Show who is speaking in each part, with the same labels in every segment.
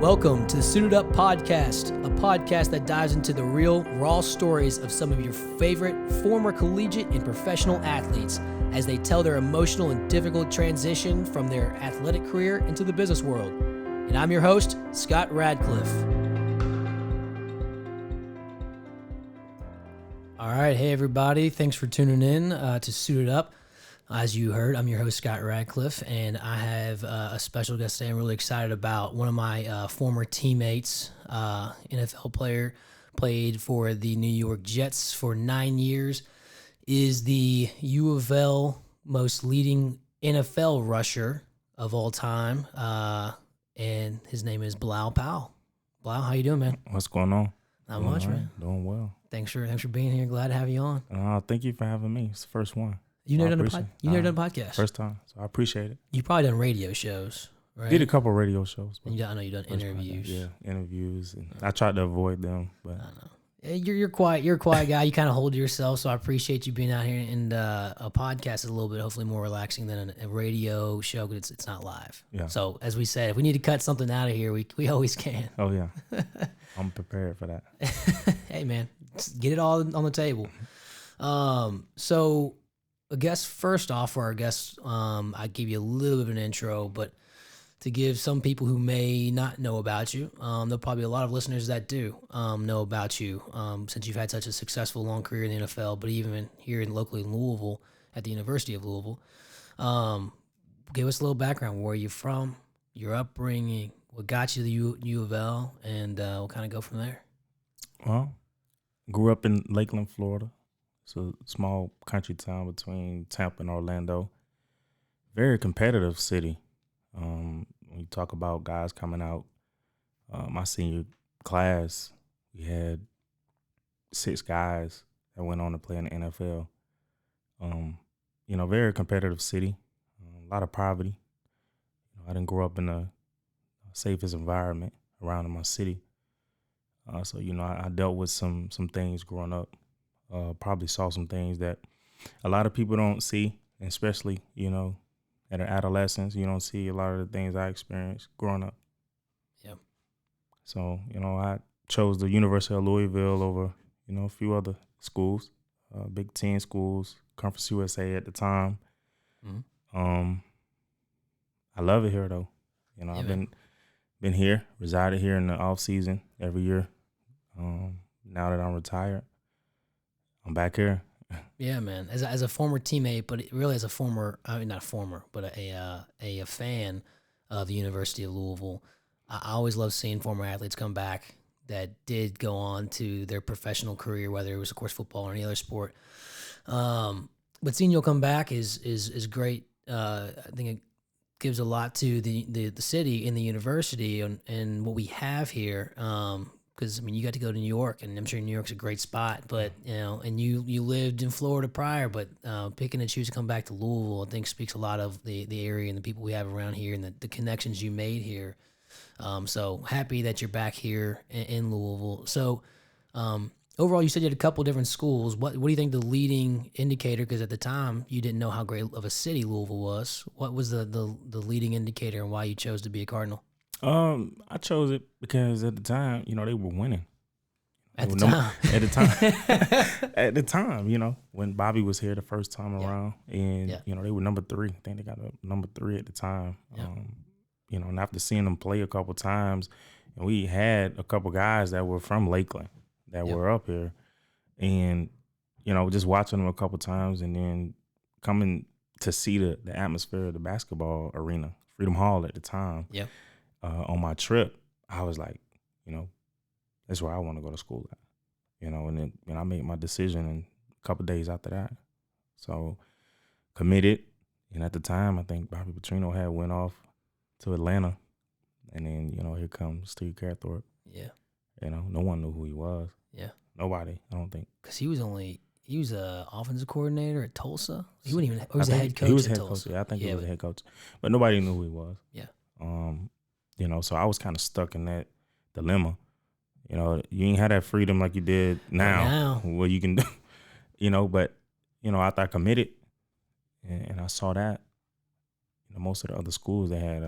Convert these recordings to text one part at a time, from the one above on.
Speaker 1: Welcome to the Suited Up Podcast, a podcast that dives into the real, raw stories of some of your favorite former collegiate and professional athletes as they tell their emotional and difficult transition from their athletic career into the business world. And I'm your host, Scott Radcliff. All right, hey everybody, thanks for tuning in to Suited Up. As you heard, I'm your host, Scott Radcliff, and I have a special guest today I'm really excited about. One of my former teammates, NFL player, played for the New York Jets for 9 years, is the U of L most leading NFL rusher of all time, and his name is Bilal Powell. Bilal, how you doing, man?
Speaker 2: What's going on?
Speaker 1: Not much, right, man.
Speaker 2: Doing well.
Speaker 1: Thanks for being here. Glad to have you on.
Speaker 2: Thank you for having me. It's the first one.
Speaker 1: You've never done a podcast?
Speaker 2: First time, so I appreciate it.
Speaker 1: You've probably done radio shows, right?
Speaker 2: Did a couple of radio shows.
Speaker 1: I know you've done interviews.
Speaker 2: Yeah, interviews. And I tried to avoid them, but
Speaker 1: I know. You're quiet. You're a quiet guy. You kind of hold to yourself, so I appreciate you being out here. And a podcast is a little bit, hopefully, more relaxing than a radio show because it's not live. Yeah. So as we said, if we need to cut something out of here, we always can.
Speaker 2: Oh yeah, I'm prepared for that.
Speaker 1: Hey man, get it all on the table. So I guess first off, for our guests, I give you a little bit of an intro, but to give some people who may not know about you, there'll probably be a lot of listeners that do know about you, since you've had such a successful long career in the NFL, but even here locally in Louisville at the University of Louisville. Give us a little background. Where are you from? Your upbringing? What got you to the U of L? And we'll kind of go from there.
Speaker 2: Well, grew up in Lakeland, Florida. It's a small country town between Tampa and Orlando. Very competitive city. When you talk about guys coming out, my senior class, we had 6 guys that went on to play in the NFL. Very competitive city. A lot of poverty. I didn't grow up in the safest environment around in my city. So I dealt with some things growing up. Probably saw some things that a lot of people don't see, especially, at an adolescence. You don't see a lot of the things I experienced growing up.
Speaker 1: Yeah. So,
Speaker 2: I chose the University of Louisville over, a few other schools, Big Ten schools, Conference USA at the time. Mm-hmm. I love it here, though. I've been here, resided here in the off season every year. Now that I'm retired, I'm back here.
Speaker 1: Yeah, man. As a former teammate, but really as a former, not a former, but a fan of the University of Louisville, I always love seeing former athletes come back that did go on to their professional career, whether it was, of course, football or any other sport. But seeing you come back is great. I think it gives a lot to the city and the university and what we have here. Because, you got to go to New York, and I'm sure New York's a great spot, but, and you lived in Florida prior, but picking and choosing to come back to Louisville, I think speaks a lot of the area and the people we have around here and the connections you made here. So happy that you're back here in Louisville. So overall, you said you had a couple different schools. What do you think the leading indicator, because at the time you didn't know how great of a city Louisville was. What was the leading indicator and why you chose to be a Cardinal?
Speaker 2: I chose it because at the time, they were winning.
Speaker 1: At
Speaker 2: the time, when Bobby was here the first time around, and they were number 3. I think they got number 3 at the time. Yeah. And after seeing them play a couple times, and we had a couple guys that were from Lakeland that were up here, and just watching them a couple times, and then coming to see the atmosphere of the basketball arena, Freedom Hall at the time.
Speaker 1: Yeah.
Speaker 2: On my trip, I was like, that's where I want to go to school at, and then I made my decision in a couple of days after that. So committed, and at the time, I think Bobby Petrino had went off to Atlanta, and then, here comes Steve Carthorpe.
Speaker 1: Yeah.
Speaker 2: No one knew who he was.
Speaker 1: Yeah.
Speaker 2: Nobody, I don't think.
Speaker 1: Because he was a offensive coordinator at Tulsa. He wasn't even, or was a head coach
Speaker 2: he was
Speaker 1: at
Speaker 2: head
Speaker 1: Tulsa.
Speaker 2: Coach. Yeah, I think he was a head coach. But nobody knew who he was.
Speaker 1: Yeah.
Speaker 2: So I was kind of stuck in that dilemma. You ain't had that freedom like you did now. What you can do, but, after I committed and I saw that, most of the other schools, they had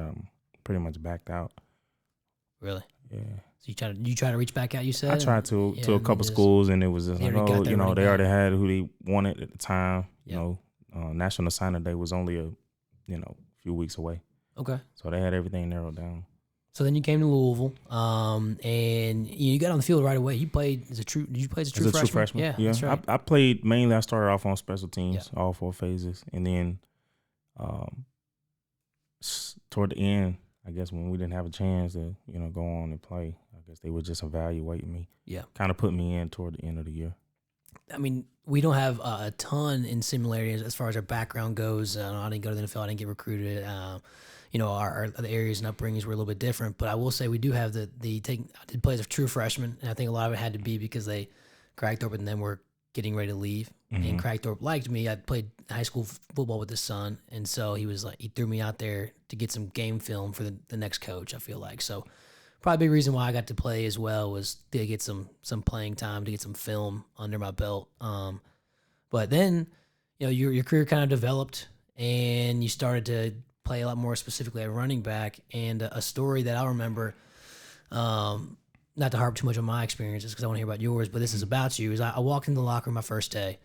Speaker 2: pretty much backed out
Speaker 1: Really?
Speaker 2: Yeah.
Speaker 1: So you try to reach back out, you said?
Speaker 2: I tried to a couple schools, and it was just like, oh, you know, they already had who they wanted at the time. You know, National Signing Day was only a few weeks away.
Speaker 1: Okay.
Speaker 2: So they had everything narrowed down.
Speaker 1: So then you came to Louisville, and you got on the field right away. You played as a true. Did you play as a true freshman?
Speaker 2: Yeah.
Speaker 1: That's right.
Speaker 2: I played mainly. I started off on special teams, all 4 phases, and then toward the end, I guess when we didn't have a chance to go on and play, I guess they were just evaluating me. Yeah. Kind of put me in toward the end of the year.
Speaker 1: I mean, we don't have a ton in similarities as far as our background goes. I didn't go to the NFL. I didn't get recruited. Our the areas and upbringings were a little bit different. But I will say we do have I did play as a true freshman, and I think a lot of it had to be because Cragthorpe and them were getting ready to leave. Mm-hmm. And Cragthorpe liked me. I played high school football with his son, and so he threw me out there to get some game film for the next coach, I feel like. So probably a big reason why I got to play as well was to get some playing time, to get some film under my belt. But then, your career kind of developed, and you started to play a lot more specifically at running back. And a story that I'll remember, not to harp too much on my experiences because I want to hear about yours, but this is about you, is I walked into the locker room my first day,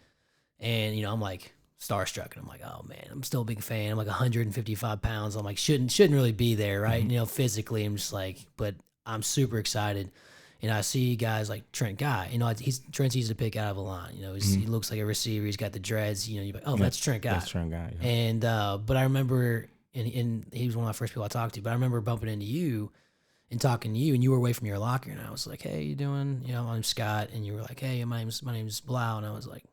Speaker 1: and, I'm like starstruck, and I'm like, oh man, I'm still a big fan. I'm like 155 pounds. I'm like, shouldn't really be there, right? Mm-hmm. Physically, I'm just like, but I'm super excited. And I see guys like Trent Guy. Trent's easy to pick out of a line. He looks like a receiver. He's got the dreads. You're like, oh, that's Trent Guy.
Speaker 2: That's Trent Guy. Yeah.
Speaker 1: And but I remember, and he was one of my first people I talked to. But I remember bumping into you and talking to you, and you were away from your locker, and I was like, hey, you doing? I'm Scott, and you were like, hey, my name's Bilal, and I was like,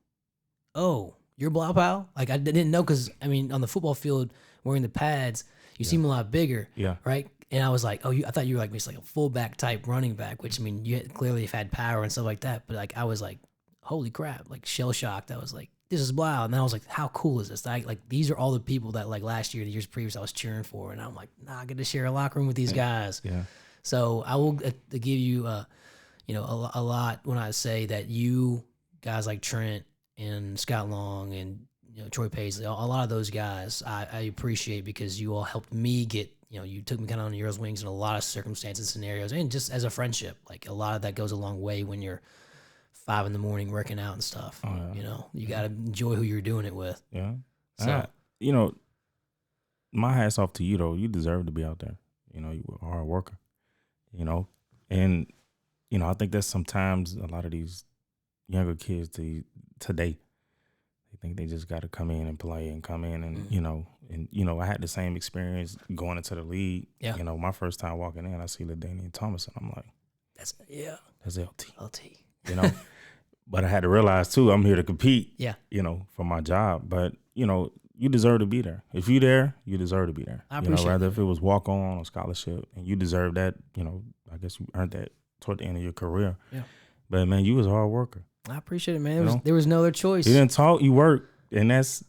Speaker 1: oh, you're Bilal Powell? Like I didn't know because on the football field wearing the pads, you seem a lot bigger. Yeah. Right. And I was like, oh, I thought you were like just like a fullback type running back, which you clearly have had power and stuff like that. But like I was like, holy crap, like shell shocked. I was like, this is Bilal. And then I was like, how cool is this? These are all the people that like last year, the years previous, I was cheering for, and I'm like, I get to share a locker room with these guys. Yeah. So I will give you, a lot when I say that you guys like Trent and Scott Long and Troy Paisley, a lot of those guys, I appreciate because you all helped me get. You took me kind of on your wings in a lot of circumstances, scenarios, and just as a friendship, like a lot of that goes a long way when you're 5 a.m. working out and stuff. Oh, yeah. You got to enjoy who you're doing it with. Yeah.
Speaker 2: So, my hat's off to you though. You deserve to be out there. You were a hard worker, and, I think that sometimes a lot of these younger kids today, they think they just got to come in and play and come in and, I had the same experience going into the league. Yeah. My first time walking in, I see LaDainian Thomas, and I'm like, that's LT. But I had to realize too, I'm here to compete. Yeah. For my job. But you deserve to be there. If you're there, you deserve to be there. I appreciate rather if it was walk on or scholarship, and you deserve that. I guess you earned that toward the end of your career. Yeah. But man, you was a hard worker.
Speaker 1: I appreciate it, man. There was no other choice.
Speaker 2: You didn't talk, you worked, and that's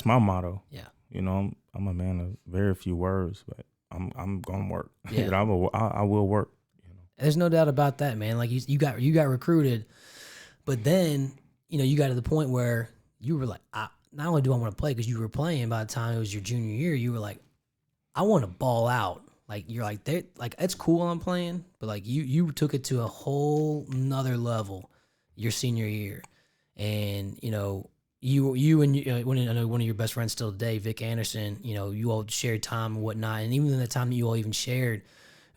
Speaker 2: my motto. Yeah. I'm a man of very few words, but I'm gonna work. Yeah. I will work.
Speaker 1: There's no doubt about that, man. Like you got recruited, but then you got to the point where you were like, not only do I want to play, because you were playing by the time it was your junior year, you were like, I want to ball out. Like you're like, it's cool I'm playing, but like you took it to a whole nother level your senior year, and you and I know one of your best friends still today, Vic Anderson. You all shared time and whatnot, and even in the time that you all even shared,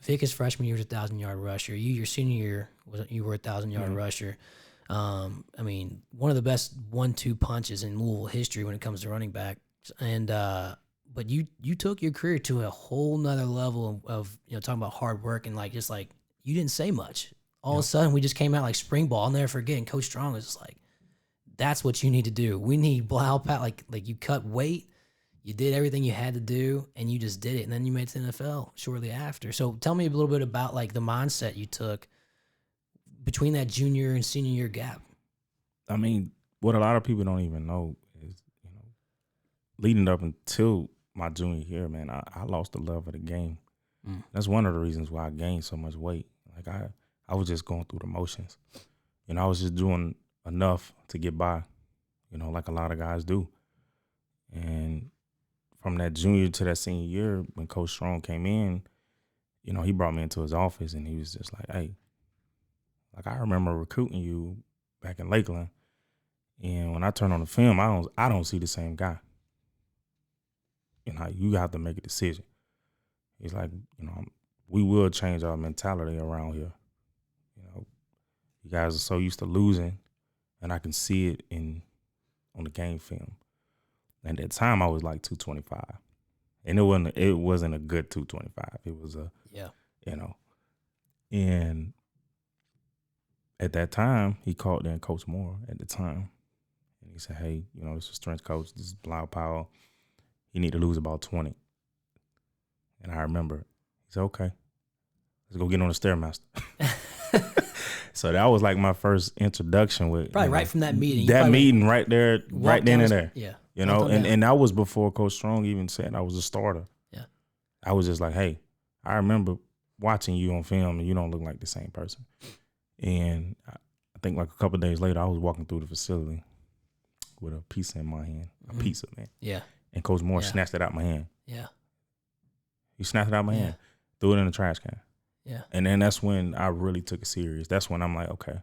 Speaker 1: Vic his freshman year was 1,000-yard rusher. Your senior year you were a 1,000-yard rusher. One of the best 1-2 punches in Louisville history when it comes to running back. And but you took your career to a whole nother level of talking about hard work and like you didn't say much. All of a sudden we just came out like spring ball. I'll never forget. And Coach Strong was just like, that's what you need to do. We need Bilal Powell. Like you cut weight, you did everything you had to do, and you just did it. And then you made it to the NFL shortly after. So tell me a little bit about like the mindset you took between that junior and senior year gap.
Speaker 2: What a lot of people don't even know is, leading up until my junior year, man, I lost the love of the game. That's one of the reasons why I gained so much weight. Like I was just going through the motions. I was just doing enough to get by, like a lot of guys do. And from that junior to that senior year, when Coach Strong came in, you know, he brought me into his office and he was just like, hey, like I remember recruiting you back in Lakeland. And when I turn on the film, I don't see the same guy. You know, you have to make a decision. He's like, you know, we will change our mentality around here. You know, you guys are so used to losing, and I can see it on the game film. And at the time, I was like 225, and it wasn't a good 225. It was you know, and at that time, he called in Coach Moore at the time, and he said, hey, you know, this is strength coach. This is Bilal Powell. You need to lose about 20. And I remember, he said, okay, let's go get on the Stairmaster. So that was like my first introduction with
Speaker 1: probably right from that meeting.
Speaker 2: That meeting right there, right then and there.
Speaker 1: Yeah.
Speaker 2: You know, and that was before Coach Strong even said I was a starter.
Speaker 1: Yeah.
Speaker 2: I was just like, hey, I remember watching you on film and you don't look like the same person. And I think like a couple of days later, I was walking through the facility with a pizza in my hand, a pizza, man.
Speaker 1: Yeah.
Speaker 2: And Coach Moore snatched it out my hand.
Speaker 1: Yeah.
Speaker 2: He snatched it out my hand, threw it in the trash can.
Speaker 1: Yeah.
Speaker 2: And then that's when I really took it serious. That's when I'm like, okay,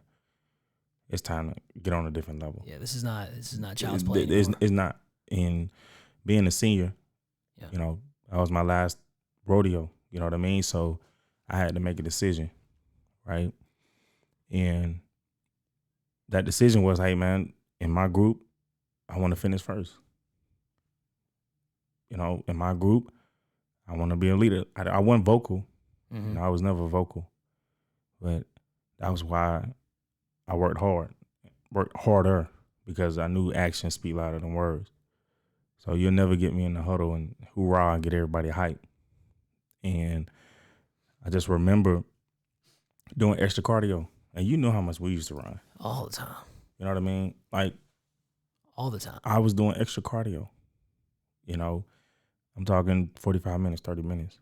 Speaker 2: it's time to get on a different level.
Speaker 1: Yeah, this is not child's play anymore.
Speaker 2: It's not. And being a senior, you know, that was my last rodeo, you know what I mean? So I had to make a decision, right? And that decision was, hey, man, in my group, I want to finish first. You know, in my group, I want to be a leader. I wasn't vocal. You know, I was never vocal. But that was why I worked harder, because I knew actions speak louder than words. So you'll never get me in the huddle and hoorah and get everybody hyped. And I just remember doing extra cardio. And you know how much we used to run.
Speaker 1: All the time.
Speaker 2: You know what I mean? Like,
Speaker 1: all the time.
Speaker 2: I was doing extra cardio. You know, I'm talking 45 minutes, 30 minutes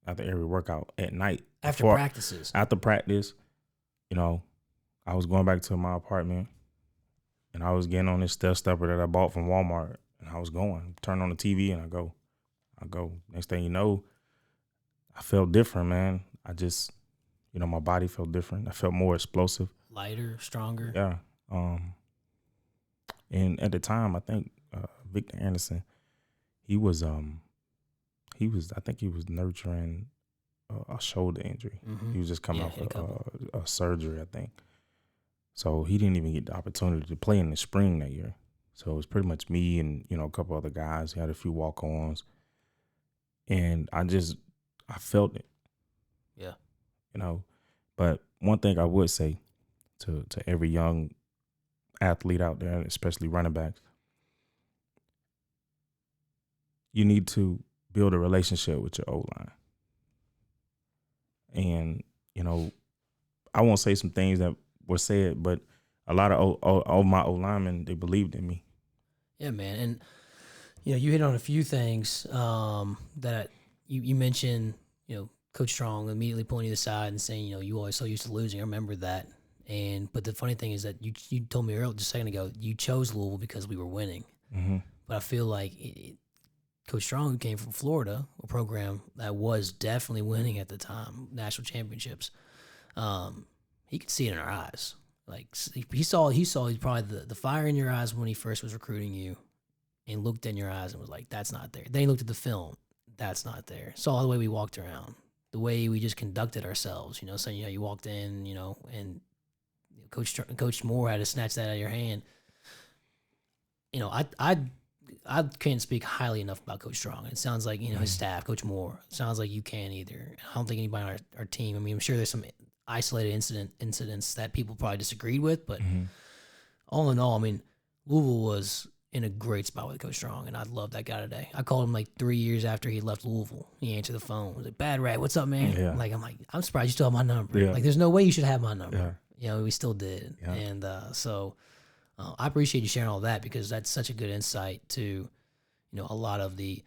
Speaker 2: after every workout at night.
Speaker 1: After practices.
Speaker 2: After practice, you know, I was going back to my apartment and I was getting on this stepper that I bought from Walmart, and I was going, turn on the TV and I go. Next thing you know, I felt different, man. I just, you know, my body felt different. I felt more explosive.
Speaker 1: Lighter, stronger.
Speaker 2: Yeah. And at the time, I think Victor Anderson, I think he was nurturing a shoulder injury. He was just coming off a surgery, I think. So he didn't even get the opportunity to play in the spring that year. So it was pretty much me and, you know, a couple other guys. He had a few walk-ons. And I felt it.
Speaker 1: Yeah.
Speaker 2: You know, but one thing I would say to every young athlete out there, especially running backs, you need to build a relationship with your O-line. And, you know, I won't say some things that were said, but a lot of my O-linemen, they believed in me.
Speaker 1: Yeah, man. And, you know, you hit on a few things that you mentioned, you know, Coach Strong immediately pulling you aside and saying, you know, you always so used to losing. I remember that. But the funny thing is that you told me earlier, just a second ago, you chose Louisville because we were winning. But I feel like Coach Strong, who came from Florida, a program that was definitely winning at the time, national championships, he could see it in our eyes. Like he saw probably the fire in your eyes when he first was recruiting you, and looked in your eyes and was like, "That's not there." Then he looked at the film, "That's not there." Saw the way we walked around, the way we just conducted ourselves. You know, saying, you know, you walked in, you know, and Coach Moore had to snatch that out of your hand. You know, I can't speak highly enough about Coach Strong. It sounds like, you know, his staff, Coach Moore. It sounds like you can't either. I don't think anybody on our team. I mean, I'm sure there's some isolated incidents that people probably disagreed with, but all in all, I mean, Louisville was in a great spot with Coach Strong, and I love that guy today. I called him like 3 years after he left Louisville. He answered the phone. He was like, "Bad Rat, what's up, man?"
Speaker 2: Yeah.
Speaker 1: I'm surprised you still have my number.
Speaker 2: Yeah.
Speaker 1: Like, there's no way you should have my number.
Speaker 2: Yeah.
Speaker 1: You know, we still did.
Speaker 2: Yeah.
Speaker 1: And so I appreciate you sharing all that, because that's such a good insight to, you know, a lot of the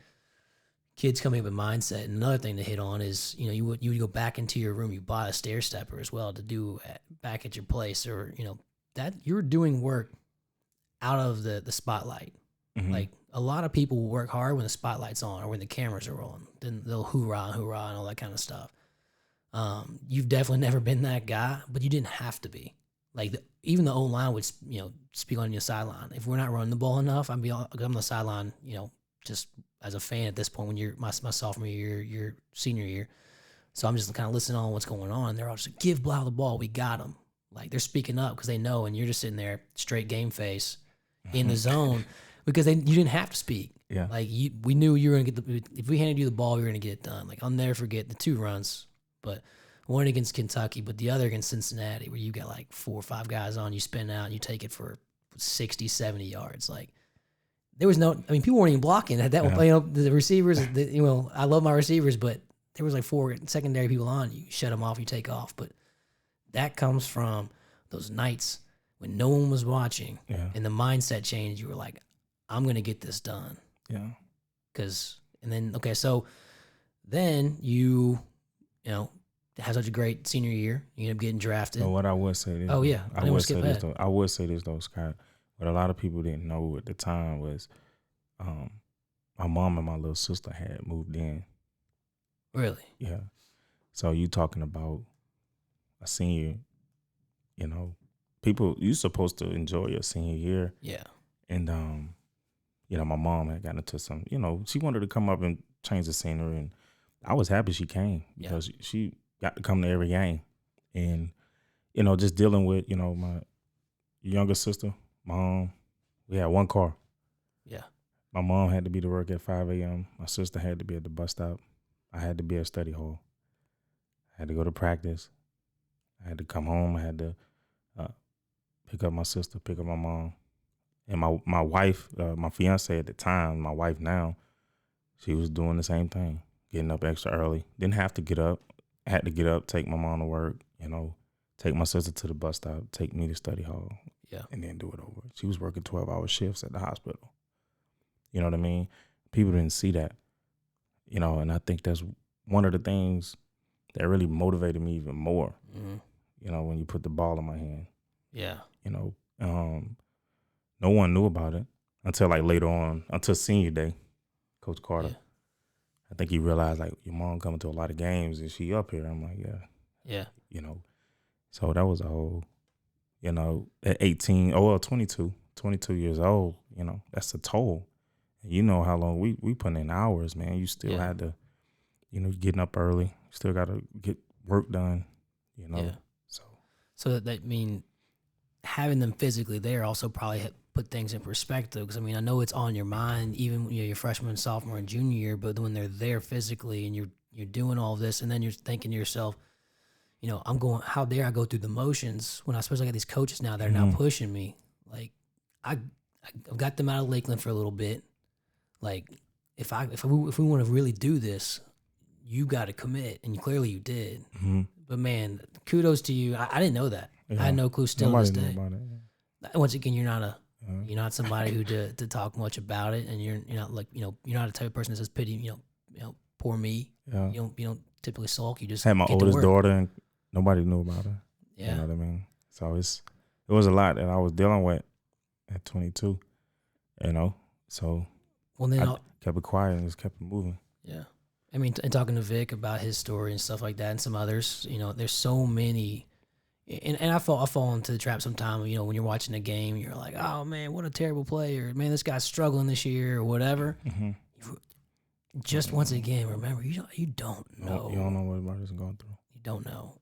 Speaker 1: kids coming up with mindset. And another thing to hit on is, you know, you would go back into your room, you bought a stair stepper as well to do back at your place, or, you know, that you're doing work out of the spotlight. Like, a lot of people will work hard when the spotlight's on or when the cameras are on. Then they'll hoorah and all that kind of stuff. You've definitely never been that guy, but you didn't have to be. Like even the O-line would, speak on your sideline. If we're not running the ball enough, I'm on the sideline, just as a fan at this point when you're my sophomore year, your senior year. So I'm just kind of listening on what's going on. They're all just like, give Blau the ball. We got him. Like they're speaking up because they know, and you're just sitting there straight game face in the zone because you didn't have to speak.
Speaker 2: Yeah.
Speaker 1: Like we knew you were going to get if we handed you the ball, we were going to get it done. Like I'll never forget the 2 runs, but one against Kentucky, but the other against Cincinnati where you got like 4 or 5 guys on, you spin out and you take it for 60, 70 yards. Like there was people weren't even blocking at that one. The receivers, I love my receivers, but there was like 4 secondary people on. You shut them off, you take off. But that comes from those nights when no one was watching and the mindset changed. You were like, I'm going to get this done.
Speaker 2: Yeah.
Speaker 1: So then you have such a great senior year. You end up getting drafted.
Speaker 2: So what I would say this.
Speaker 1: Oh, yeah.
Speaker 2: I would say this though, Scott. What a lot of people didn't know at the time was my mom and my little sister had moved in.
Speaker 1: Really?
Speaker 2: Yeah. So you talking about a senior, people, you supposed to enjoy your senior year.
Speaker 1: Yeah.
Speaker 2: And, my mom had gotten into some, she wanted to come up and change the scenery. And I was happy she came because she got to come to every game. And, just dealing with, my younger sister, mom, we had one car.
Speaker 1: Yeah.
Speaker 2: My mom had to be to work at 5 a.m. My sister had to be at the bus stop. I had to be at study hall. I had to go to practice. I had to come home. I had to pick up my sister, pick up my mom. And my wife, my fiance at the time, my wife now, she was doing the same thing, getting up extra early. Didn't have to get up. I had to get up, take my mom to work, take my sister to the bus stop, take me to study hall, and then do it over. She was working 12-hour shifts at the hospital. You know what I mean? People didn't see that, and I think that's one of the things that really motivated me even more, when you put the ball in my hand.
Speaker 1: Yeah.
Speaker 2: No one knew about it until like later on, until senior day, Coach Carter. Yeah. I think he realized like your mom coming to a lot of games and she up here. I'm like, yeah. So that was a whole, at 22 years old, that's a toll. And how long we put in hours, man. You still had to, getting up early. You still got to get work done,
Speaker 1: Yeah. So that mean having them physically there also probably put things in perspective. Because I know it's on your mind, even your freshman, sophomore, and junior year. But when they're there physically and you're doing all this, and then you're thinking to yourself, I'm going. How dare I go through the motions when I suppose I got these coaches now that are now pushing me. Like I've got them out of Lakeland for a little bit. Like if we want to really do this, you got to commit, and clearly you did.
Speaker 2: Mm-hmm.
Speaker 1: But man, kudos to you. I didn't know that.
Speaker 2: Yeah.
Speaker 1: I had no clue still to this day.
Speaker 2: About it.
Speaker 1: Once again, you're not somebody who to talk much about it, and you're not like you're not a type of person that says pity poor me.
Speaker 2: Yeah.
Speaker 1: You don't typically sulk. You just
Speaker 2: had my oldest daughter, and nobody knew about her.
Speaker 1: Yeah.
Speaker 2: You know what I mean? So it was a lot that I was dealing with at 22. So I kept it quiet and just kept it moving.
Speaker 1: Yeah. And talking to Vic about his story and stuff like that, and some others, there's so many. And I fall into the trap sometimes, when you're watching a game, you're like, oh, man, what a terrible play, or, man, this guy's struggling this year, or whatever.
Speaker 2: Mm-hmm.
Speaker 1: Just once again, remember, you don't know.
Speaker 2: You don't know what everybody's going through.
Speaker 1: You don't know.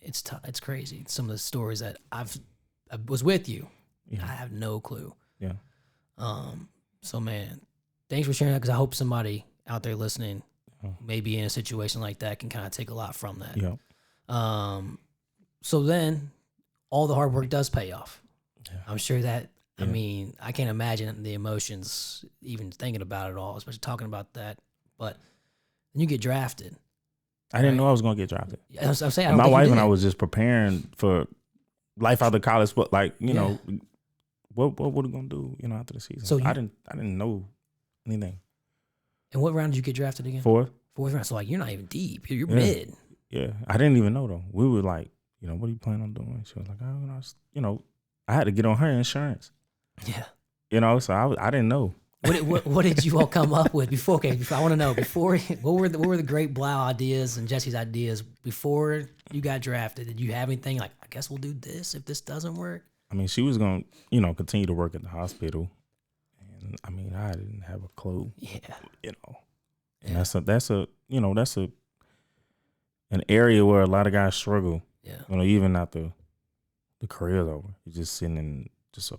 Speaker 1: It's it's crazy. Some of the stories that I was with you, I have no clue.
Speaker 2: Yeah.
Speaker 1: So, man, thanks for sharing that, because I hope somebody out there listening maybe in a situation like that can kind of take a lot from that.
Speaker 2: Yeah.
Speaker 1: So then all the hard work does pay off.
Speaker 2: Yeah.
Speaker 1: I'm sure that, I can't imagine the emotions even thinking about it all, especially talking about that. But then you get drafted.
Speaker 2: I didn't know I was going to get drafted.
Speaker 1: I'm saying,
Speaker 2: my wife and I was just preparing for life out of college, but what we're going to do, after the season. So I didn't know anything.
Speaker 1: And what round did you get drafted again?
Speaker 2: Fourth
Speaker 1: round. So you're not even deep. You're mid.
Speaker 2: Yeah. I didn't even know though. We were like, what are you planning on doing? She was like, I had to get on her insurance.
Speaker 1: Yeah.
Speaker 2: So I didn't know.
Speaker 1: What did you all come up with before? Okay, I want to know what were the great Blau ideas and Jesse's ideas before you got drafted? Did you have anything like, I guess we'll do this if this doesn't work?
Speaker 2: I mean, she was going to, continue to work at the hospital. And I mean, I didn't have a clue.
Speaker 1: Yeah.
Speaker 2: And that's an area where a lot of guys struggle.
Speaker 1: Yeah.
Speaker 2: Even after the career's over, you're just sitting in just a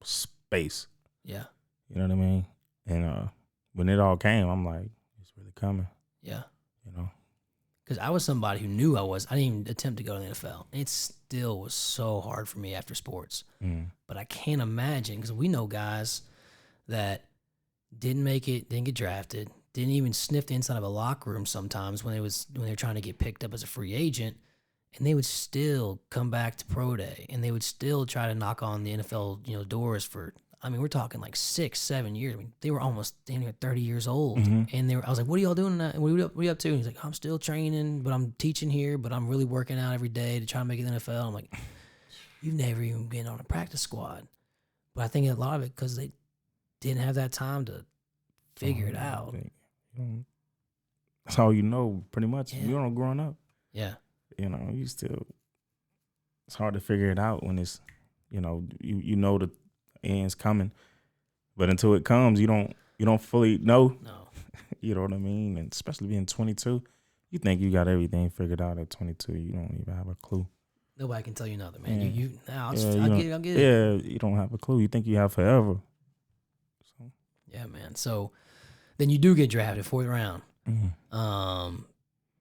Speaker 2: space.
Speaker 1: Yeah.
Speaker 2: You know what I mean? And when it all came, I'm like, it's really coming.
Speaker 1: Yeah.
Speaker 2: Because
Speaker 1: I was somebody who knew I didn't even attempt to go to the NFL. It still was so hard for me after sports. But I can't imagine, because we know guys that didn't make it, didn't get drafted, didn't even sniff the inside of a locker room sometimes when they were trying to get picked up as a free agent, and they would still come back to pro day, and they would still try to knock on the NFL doors for. I mean, we're talking like 6-7 years. I mean, they were almost 30 years old. And I was like, what are y'all doing tonight? What are you up to? And he's like, I'm still training, but I'm teaching here, but I'm really working out every day to try to make it in the NFL. I'm like, you've never even been on a practice squad. But I think a lot of it because they didn't have that time to figure it out.
Speaker 2: That's all you know, pretty much. You don't growing up.
Speaker 1: Yeah.
Speaker 2: You still, it's hard to figure it out when it's, you know the end's coming, but until it comes, you don't fully know.
Speaker 1: No.
Speaker 2: You know what I mean? And especially being 22, you think you got everything figured out at 22. You don't even have a clue.
Speaker 1: Nobody can tell you nothing, man. I'll get it.
Speaker 2: Yeah, you don't have a clue. You think you have forever. So.
Speaker 1: Yeah, man. So then you do get drafted, 4th round.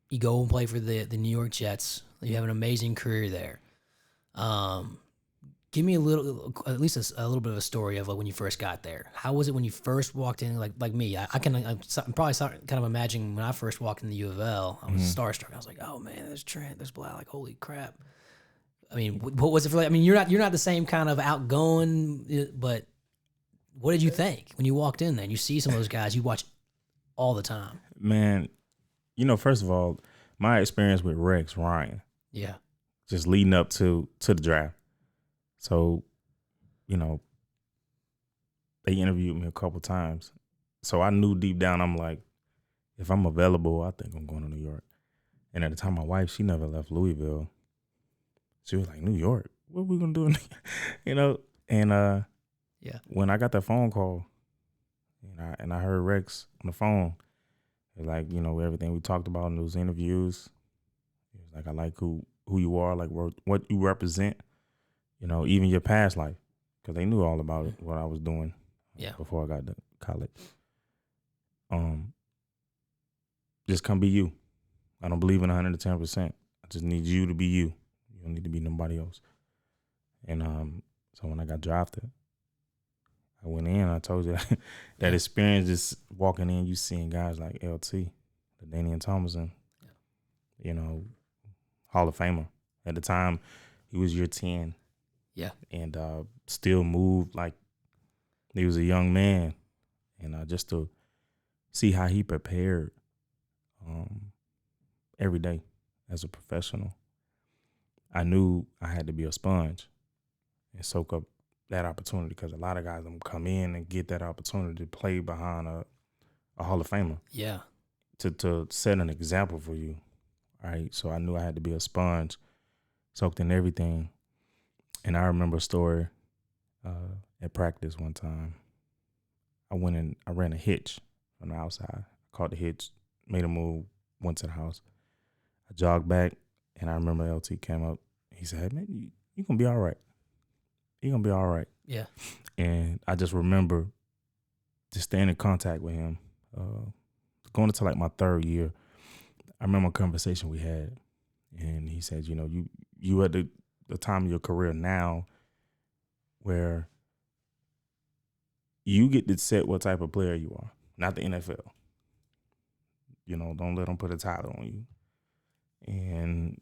Speaker 1: You go and play for the New York Jets. You have an amazing career there. Give me at least a little bit of a story of when you first got there. How was it when you first walked in? Like me, I'm probably kind of imagining when I first walked in the U of L, I was starstruck. I was like, oh man, there's Trent, there's Blau. Like, holy crap. I mean, what was it for? I mean, you're not the same kind of outgoing, but what did you think when you walked in there and you see some of those guys you watch all the time?
Speaker 2: Man, first of all, my experience with Ryan.
Speaker 1: Yeah.
Speaker 2: Just leading up to the draft. So, they interviewed me a couple times. So I knew deep down, I'm like, if I'm available, I think I'm going to New York. And at the time, my wife, she never left Louisville. She was like, New York? What are we going to do? And when I got that phone call and I heard Rex on the phone, it was like, everything we talked about in those interviews. It was like, I like who you are, like what you represent. Even your past life, because they knew all about it, what I was doing before I got to college. Just come be you. I don't believe in 110%. I just need you to be you. You don't need to be nobody else. And so when I got drafted, I went in. I told you that experience, just walking in, you seeing guys like LT, LaDainian Tomlinson, Hall of Famer. At the time, he was year 10.
Speaker 1: Yeah.
Speaker 2: And still moved like he was a young man. And just to see how he prepared every day as a professional, I knew I had to be a sponge and soak up that opportunity, because a lot of guys don't come in and get that opportunity to play behind a Hall of Famer.
Speaker 1: Yeah.
Speaker 2: To set an example for you. Right. So I knew I had to be a sponge, soaked in everything. And I remember a story at practice one time. I ran a hitch from the outside. I caught the hitch, made a move, went to the house. I jogged back, and I remember LT came up. He said, hey, man, you're going to be all right. You're going to be all right.
Speaker 1: Yeah.
Speaker 2: And I just remember just staying in contact with him. Going into like my 3rd year, I remember a conversation we had, and he said, you at the time of your career now where you get to set what type of player you are, not the NFL. Don't let them put a title on you. And,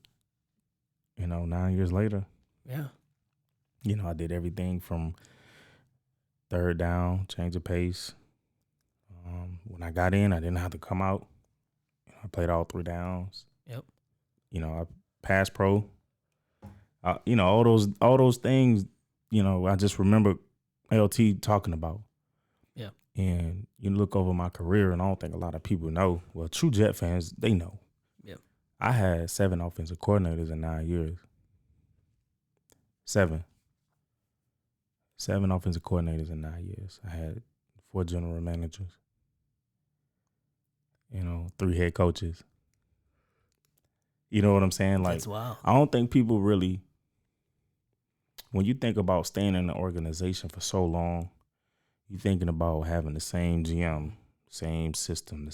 Speaker 2: 9 years later, I did everything from 3rd down, change of pace. When I got in, I didn't have to come out. I played all 3 downs.
Speaker 1: Yep.
Speaker 2: I passed pro. All those things, I just remember LT talking about. And you look over my career, and I don't think a lot of people know. Well, true Jet fans, they know.
Speaker 1: Yep.
Speaker 2: I had 7 offensive coordinators in 9 years. 7 offensive coordinators in 9 years. I had 4 general managers. 3 head coaches. You know what I'm saying? Like,
Speaker 1: that's wild.
Speaker 2: I don't think people really, when you think about staying in the organization for so long, you're thinking about having the same GM, same system,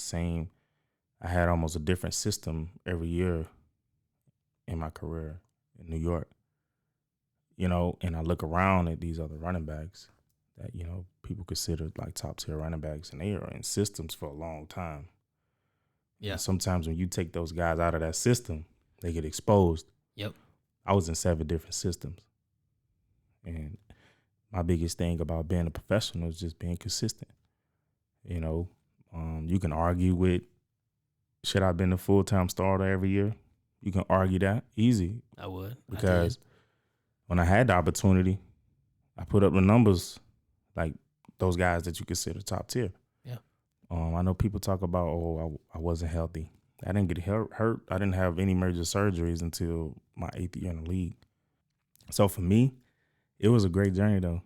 Speaker 2: I had almost a different system every year in my career in New York. And I look around at these other running backs that, people consider like top tier running backs, and they are in systems for a long time.
Speaker 1: Yeah.
Speaker 2: And sometimes when you take those guys out of that system, they get exposed.
Speaker 1: Yep. I
Speaker 2: was in 7 different systems. And my biggest thing about being a professional is just being consistent. You can argue with, should I have been a full-time starter every year? You can argue that easy.
Speaker 1: I would.
Speaker 2: Because when I had the opportunity, I put up the numbers like those guys that you consider top tier.
Speaker 1: Yeah.
Speaker 2: I know people talk about, I wasn't healthy. I didn't get hurt. I didn't have any major surgeries until my 8th year in the league. So for me, it was a great journey though.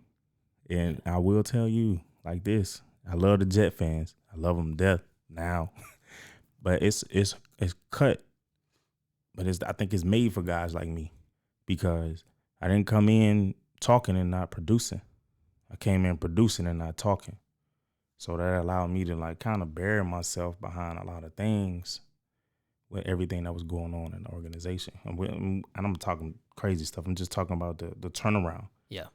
Speaker 2: And I will tell you like this, I love the Jet fans. I love them to death now. But it's cut. But I think it's made for guys like me, because I didn't come in talking and not producing. I came in producing and not talking. So that allowed me to like kind of bury myself behind a lot of things with everything that was going on in the organization. And I'm talking crazy stuff. I'm just talking about the turnaround.
Speaker 1: Yeah.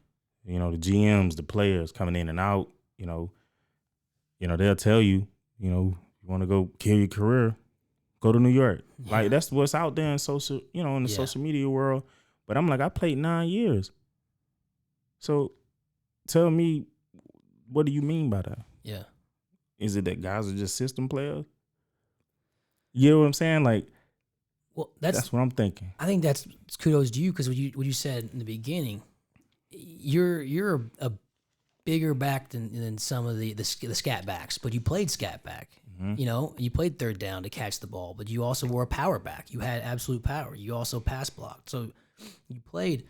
Speaker 2: The GMs, the players coming in and out, they'll tell you, you want to go kill your career, go to New York. Yeah. Like that's what's out there in social, in the social media world. But I'm like, I played 9 years. So tell me, what do you mean by that?
Speaker 1: Yeah.
Speaker 2: Is it that guys are just system players? You know what I'm saying? Like,
Speaker 1: well,
Speaker 2: that's what I'm thinking.
Speaker 1: I think that's kudos to you, because what you said in the beginning, you're a bigger back than some of the scat backs, but you played scat back. Mm-hmm. You played third down to catch the ball, but you also were a power back. You had absolute power. You also pass blocked. So you played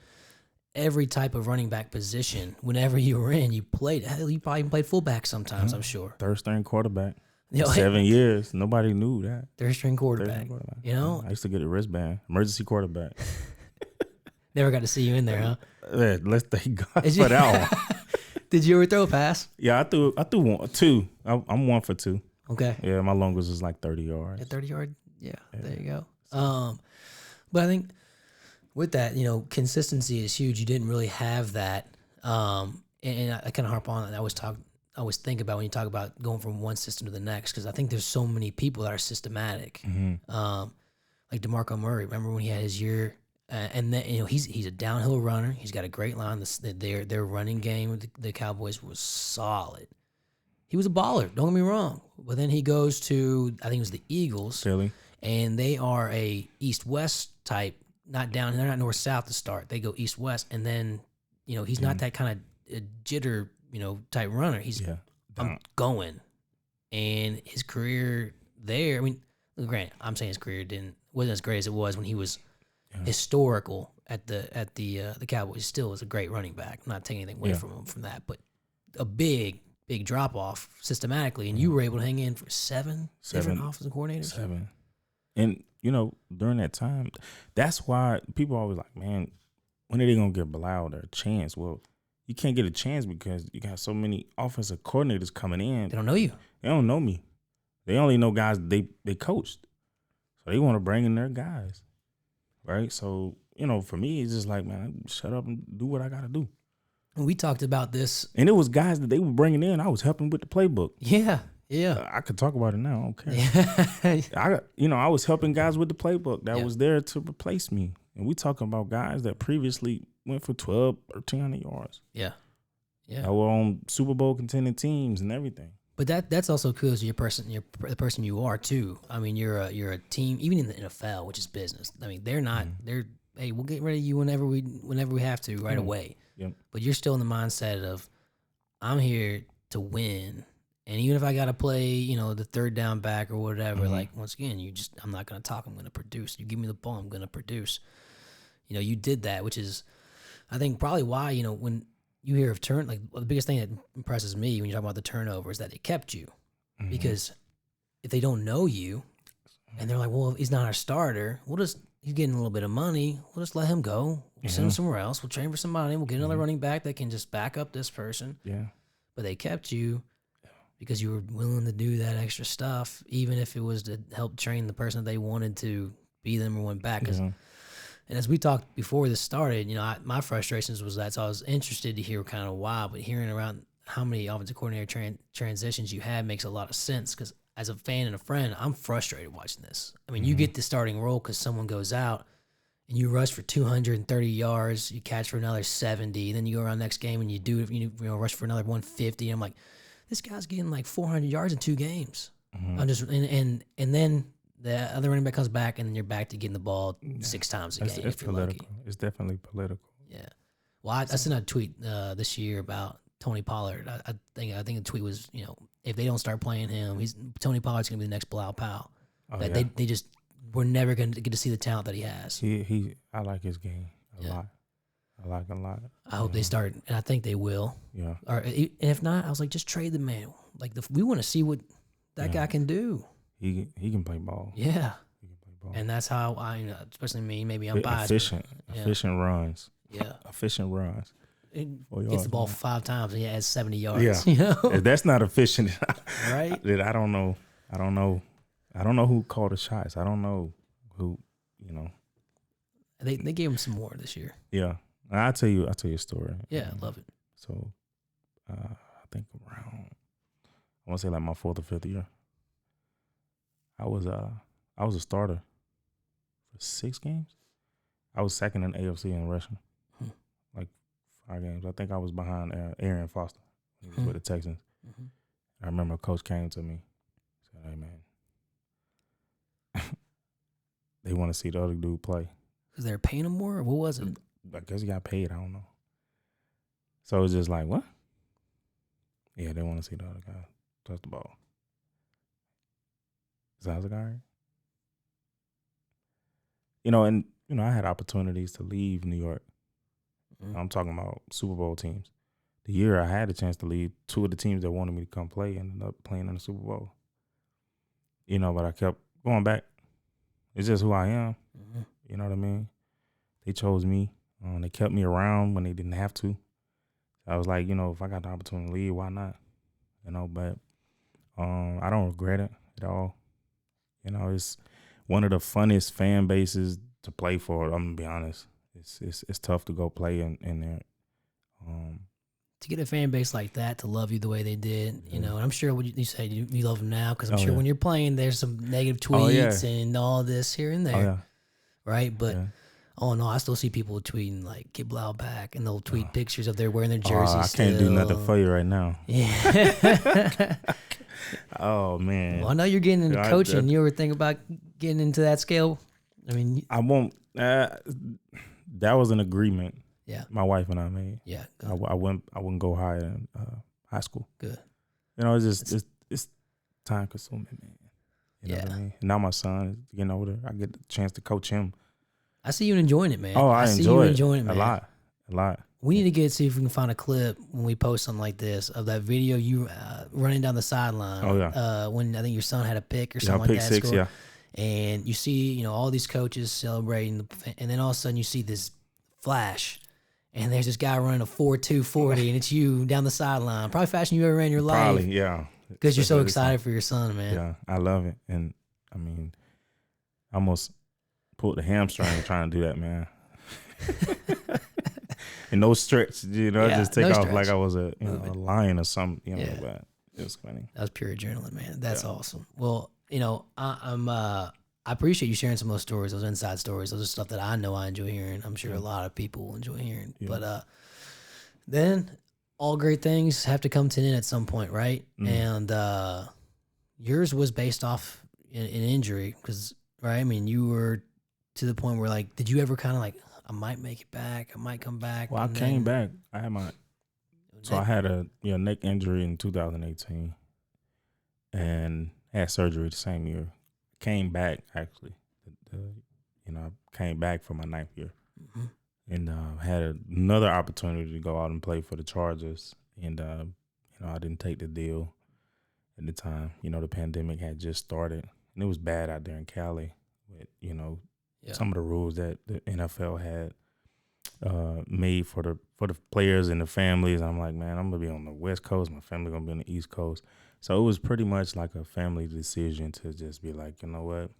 Speaker 1: every type of running back position. Whenever you were in, you played. Hell, you probably played fullback sometimes, I'm sure.
Speaker 2: Third string quarterback. 7 years. Nobody knew that.
Speaker 1: Third string quarterback. I
Speaker 2: used to get a wristband. Emergency quarterback.
Speaker 1: Never got to see you in there, huh?
Speaker 2: Yeah, let's thank God for that one.
Speaker 1: Did you ever throw a pass?
Speaker 2: Yeah, I threw 2. I'm 1 for 2.
Speaker 1: Okay.
Speaker 2: Yeah, my longest was like 30 yards.
Speaker 1: Yeah, 30 yard. Yeah, there you go. But I think with that, consistency is huge. You didn't really have that. And I kind of harp on it. I always think about when you talk about going from one system to the next, because I think there's so many people that are systematic. Mm-hmm. Like DeMarco Murray. Remember when he had his year? And then he's a downhill runner. He's got a great line. Their running game with the Cowboys was solid. He was a baller. Don't get me wrong. But then he goes to, I think it was the Eagles,
Speaker 2: Philly,
Speaker 1: and they are a East-West type. Not down. They're not north-south to start. They go east-west, and then he's not that kind of jitter type runner. I'm going, and his career there. I mean, granted, I'm saying his career wasn't as great as it was when he was historical at the Cowboys. Still is a great running back. I'm not taking anything away from him from that, but a big drop off systematically, and you were able to hang in for seven different offensive coordinators.
Speaker 2: 7, and during that time, that's why people always like, man, when are they gonna give Bilal a chance? Well, you can't get a chance because you got so many offensive coordinators coming in.
Speaker 1: They don't know you.
Speaker 2: They don't know me. They only know guys they coached, so they want to bring in their guys, right? So for me, it's just like, man, shut up and do what I gotta do.
Speaker 1: We talked about this,
Speaker 2: and it was guys that they were bringing in. I was helping with the playbook.
Speaker 1: Yeah.
Speaker 2: I could talk about it now. I don't care. I was helping guys with the playbook that was there to replace me. And we talking about guys that previously went for 12 or 1,300 yards.
Speaker 1: Yeah.
Speaker 2: That were on Super Bowl contending teams and everything.
Speaker 1: But that's also cool as the person you are too. I mean, you're a team, even in the NFL, which is business. I mean, they're not. They're, hey, we'll get rid of you whenever we have to right away.
Speaker 2: Yep.
Speaker 1: But you're still in the mindset of, I'm here to win, And even if I got to play, the third down back or whatever, like, once again, I'm not going to talk. I'm going to produce. You give me the ball, I'm going to produce. You did that, which is, I think, probably why, when you hear of the biggest thing that impresses me when you talk about the turnover is that they kept you. Because if they don't know you and they're like, well, if he's not our starter, he's getting a little bit of money. We'll just let him go. We'll send him somewhere else. We'll train for somebody. We'll get another running back that can just back up this person.
Speaker 2: Yeah.
Speaker 1: But they kept you because you were willing to do that extra stuff, even if it was to help train the person that they wanted to be the number one back. And as we talked before this started, my frustrations was that, so I was interested to hear kind of why, but hearing around how many offensive coordinator transitions you had makes a lot of sense, because as a fan and a friend, I'm frustrated watching this. I mean, you get the starting role because someone goes out and you rush for 230 yards, you catch for another 70, then you go around next game and you rush for another 150. And I'm like, this guy's getting like 400 yards in 2 games. I'm just and then the other running back comes back and then you're back to getting the ball 6 times a game.
Speaker 2: It's political. Lucky. It's definitely political.
Speaker 1: Yeah. Well, I sent a tweet this year about Tony Pollard. I think the tweet was, if they don't start playing him, Tony Pollard's going to be the next Bilal Powell. We're never going to get to see the talent that he has.
Speaker 2: I like his game a lot. I like a lot.
Speaker 1: I hope they start, and I think they will.
Speaker 2: Yeah.
Speaker 1: And if not, I was like, just trade the man. Like, we want to see what that guy can do.
Speaker 2: He can play ball.
Speaker 1: Yeah.
Speaker 2: He can play ball.
Speaker 1: And that's how especially me, maybe I'm biased.
Speaker 2: Efficient runs.
Speaker 1: Yeah.
Speaker 2: Efficient runs.
Speaker 1: He gets the ball 5 times and he has 70 yards.
Speaker 2: Yeah. If that's not efficient,
Speaker 1: right?
Speaker 2: I don't know. I don't know who called the shots. I don't know who,
Speaker 1: They gave him some more this year.
Speaker 2: Yeah. I'll tell you a story.
Speaker 1: Yeah, I love it.
Speaker 2: So I think around, I want to say like my 4th or 5th year, I was a starter for 6 games. I was second in AFC in rushing, like 5 games. I think I was behind Aaron Foster. He was with the Texans. I remember a coach came to me, said, "Hey man, they want to see the other dude play."
Speaker 1: Is they paying him more, or what was it?
Speaker 2: I guess he got paid. I don't know. So it was just like, what? Yeah, they want to see the other guy touch the ball. Sounds like all right. I had opportunities to leave New York. I'm talking about Super Bowl teams. The year I had a chance to leave, 2 of the teams that wanted me to come play ended up playing in the Super Bowl. But I kept going back. It's just who I am. You know what I mean? They chose me. They kept me around when they didn't have to. I was like, if I got the opportunity to leave, why not? But I don't regret it at all. It's one of the funnest fan bases to play for. I'm gonna be honest. It's tough to go play in there.
Speaker 1: To get a fan base like that to love you the way they did, and I'm sure what you say you love them now, because I'm sure when you're playing, there's some negative tweets and all this here and there, right? But oh no, I still see people tweeting like "Get Bilal back," and they'll tweet pictures of they're wearing their jerseys.
Speaker 2: I can't do nothing for you right now.
Speaker 1: Yeah.
Speaker 2: Oh man.
Speaker 1: Well, I know you're getting into coaching. You ever think about getting into that scale? I mean,
Speaker 2: I won't. That was an agreement.
Speaker 1: Yeah.
Speaker 2: My wife and I made.
Speaker 1: Yeah.
Speaker 2: I wouldn't go higher in high school.
Speaker 1: Good.
Speaker 2: It's time consuming, man. You know what I mean? And now my son is getting older. I get the chance to coach him.
Speaker 1: I see you enjoying it, man.
Speaker 2: Oh, I
Speaker 1: see
Speaker 2: enjoy
Speaker 1: you
Speaker 2: it
Speaker 1: enjoying it, man.
Speaker 2: A lot.
Speaker 1: We need to see if we can find a clip when we post something like this of that video you running down the sideline.
Speaker 2: Oh yeah.
Speaker 1: When I think your son had a pick or something like that.
Speaker 2: Pick 6, yeah.
Speaker 1: And you see, all these coaches celebrating, and then all of a sudden you see this flash, and there's this guy running a 4.2 40, and it's you down the sideline. Probably faster than you ever ran in your life.
Speaker 2: Probably, yeah.
Speaker 1: Because you're so excited for your son, man.
Speaker 2: Yeah, I love it. And, I mean, I almost pulled the hamstring trying to do that, man. And no stretch, just take off like I was a lion or something, but it was funny.
Speaker 1: That was pure adrenaline, man. That's awesome. Well, I appreciate you sharing some of those stories, those inside stories. Those are stuff that I know I enjoy hearing. I'm sure a lot of people will enjoy hearing. Yeah. But then all great things have to come to an end at some point, right? And yours was based off an injury, because, right? I mean, you were to the point where, like, did you ever kind of like, I might make it back, I might come back?
Speaker 2: Well, I came back. I had a neck injury in 2018. and had surgery the same year. Came back, actually. I came back for my 9th year. Mm-hmm. And had another opportunity to go out and play for the Chargers. And, I didn't take the deal at the time. The pandemic had just started. And it was bad out there in Cali with, some of the rules that the NFL had made for the players and the families. I'm like, man, I'm going to be on the West Coast. My family going to be on the East Coast. So it was pretty much like a family decision to just be like, you know what?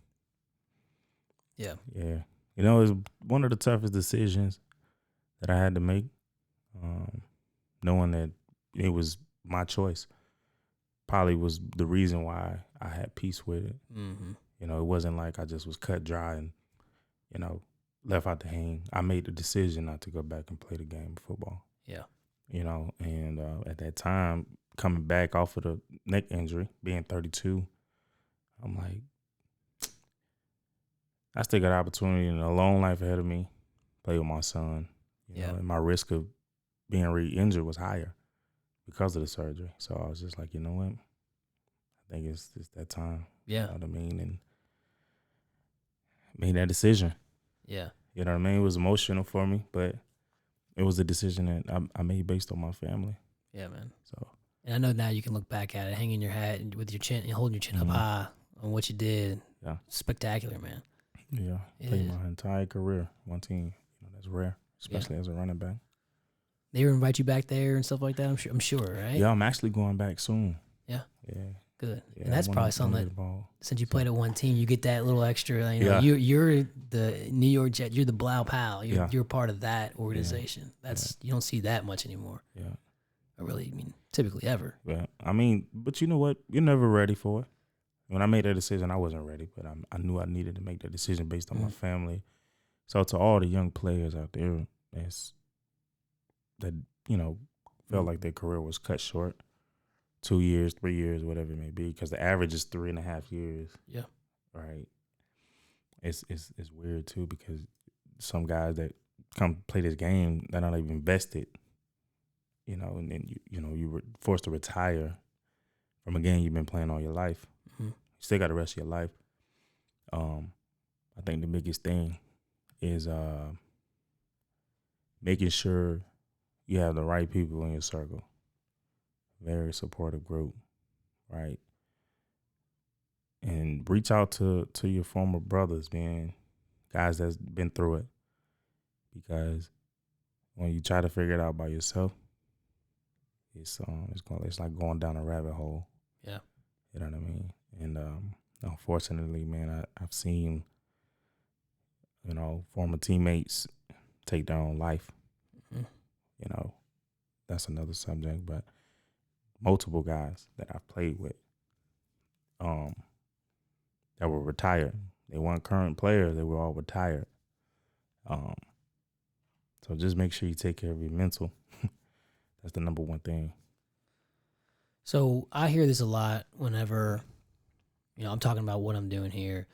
Speaker 1: Yeah.
Speaker 2: Yeah. It was one of the toughest decisions that I had to make, knowing that it was my choice. Probably was the reason why I had peace with it. Mm-hmm. It wasn't like I just was cut dry and, left out to hang. I made the decision not to go back and play the game of football.
Speaker 1: Yeah.
Speaker 2: And at that time, coming back off of the neck injury, being 32, I'm like, I still got an opportunity and a long life ahead of me, play with my son. And my risk of being re-injured was higher because of the surgery. So I was just like, you know what? I think it's that time.
Speaker 1: Yeah.
Speaker 2: You know what I mean? And made that decision.
Speaker 1: Yeah.
Speaker 2: You know what I mean? It was emotional for me, but it was a decision that I made based on my family.
Speaker 1: Yeah, man.
Speaker 2: So,
Speaker 1: and I know now you can look back at it, hanging your hat and with your chin, holding your chin up high on what you did.
Speaker 2: Yeah.
Speaker 1: Spectacular, man.
Speaker 2: Yeah. Played my entire career, one team. That's rare, especially as a running back.
Speaker 1: They would invite you back there and stuff like that, I'm sure, right?
Speaker 2: Yeah, I'm actually going back soon.
Speaker 1: Yeah.
Speaker 2: Yeah.
Speaker 1: Good. Yeah, and that's probably something that, since you played at one team, you get that little extra, you're the New York Jet, you're the Bilal Powell. You're part of that organization. You don't see that much anymore.
Speaker 2: Yeah.
Speaker 1: Typically ever.
Speaker 2: Yeah. But you know what? You're never ready for it. When I made that decision, I wasn't ready, but I knew I needed to make that decision based on my family. So to all the young players out there that felt like their career was cut short, 2 years, 3 years, whatever it may be, because the average is 3.5 years.
Speaker 1: Yeah. Right.
Speaker 2: It's weird too, because some guys that come play this game, they're not even invested, and then you were forced to retire from a game you've been playing all your life. Mm-hmm. You still got the rest of your life. I think the biggest thing is making sure you have the right people in your circle. Very supportive group, right? And reach out to your former brothers, man, guys that's been through it. Because when you try to figure it out by yourself, it's like going down a rabbit hole.
Speaker 1: Yeah.
Speaker 2: You know what I mean? And unfortunately, man, I've seen, former teammates take their own life. Mm-hmm. That's another subject, but multiple guys that I've played with that were retired. They weren't current players. They were all retired. So just make sure you take care of your mental. That's the number one thing.
Speaker 1: So I hear this a lot whenever, I'm talking about what I'm doing here.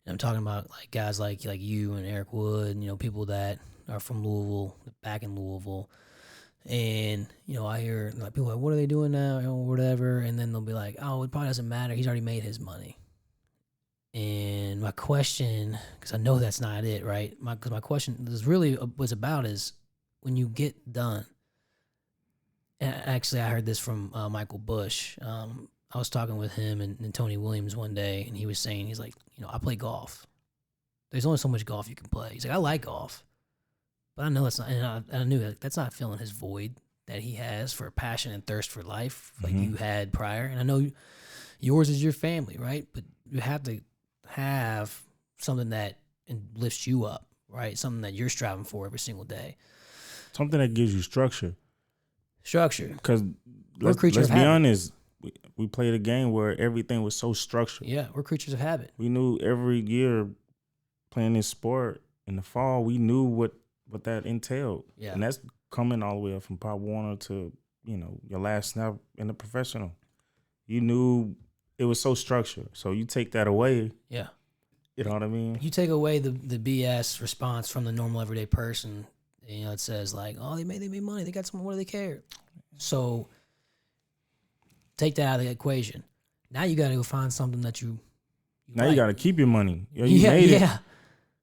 Speaker 1: And I'm talking about like guys like you and Eric Wood, people that are from Louisville, back in Louisville. And, I hear like people like, what are they doing now? Or whatever. And then they'll be like, oh, it probably doesn't matter. He's already made his money. And my question, because I know that's not it, right? My question is really is when you get done. And actually, I heard this from Michael Bush. I was talking with him and Tony Williams one day, and he was saying, he's like, I play golf. There's only so much golf you can play. He's like, I like golf. But I know that's not, and I knew that's not filling his void that he has for passion and thirst for life like you had prior. And I know yours is your family, right? But you have to have something that lifts you up, right? Something that you're striving for every single day.
Speaker 2: Something that gives you structure. Because let's be honest, we played a game where everything was so structured.
Speaker 1: Yeah, we're creatures of habit.
Speaker 2: We knew every year playing this sport in the fall, we knew what that entailed. Yeah. And that's coming all the way up from Pop Warner to, your last snap in the professional. You knew it was so structured. So you take that away.
Speaker 1: Yeah.
Speaker 2: You know what I mean?
Speaker 1: You take away the BS response from the normal everyday person. It says like, oh, they made money. They got someone. What do they care? So take that out of the equation. Now you got to go find something that you
Speaker 2: now
Speaker 1: like.
Speaker 2: You got to keep your money. You
Speaker 1: yeah,
Speaker 2: made
Speaker 1: yeah.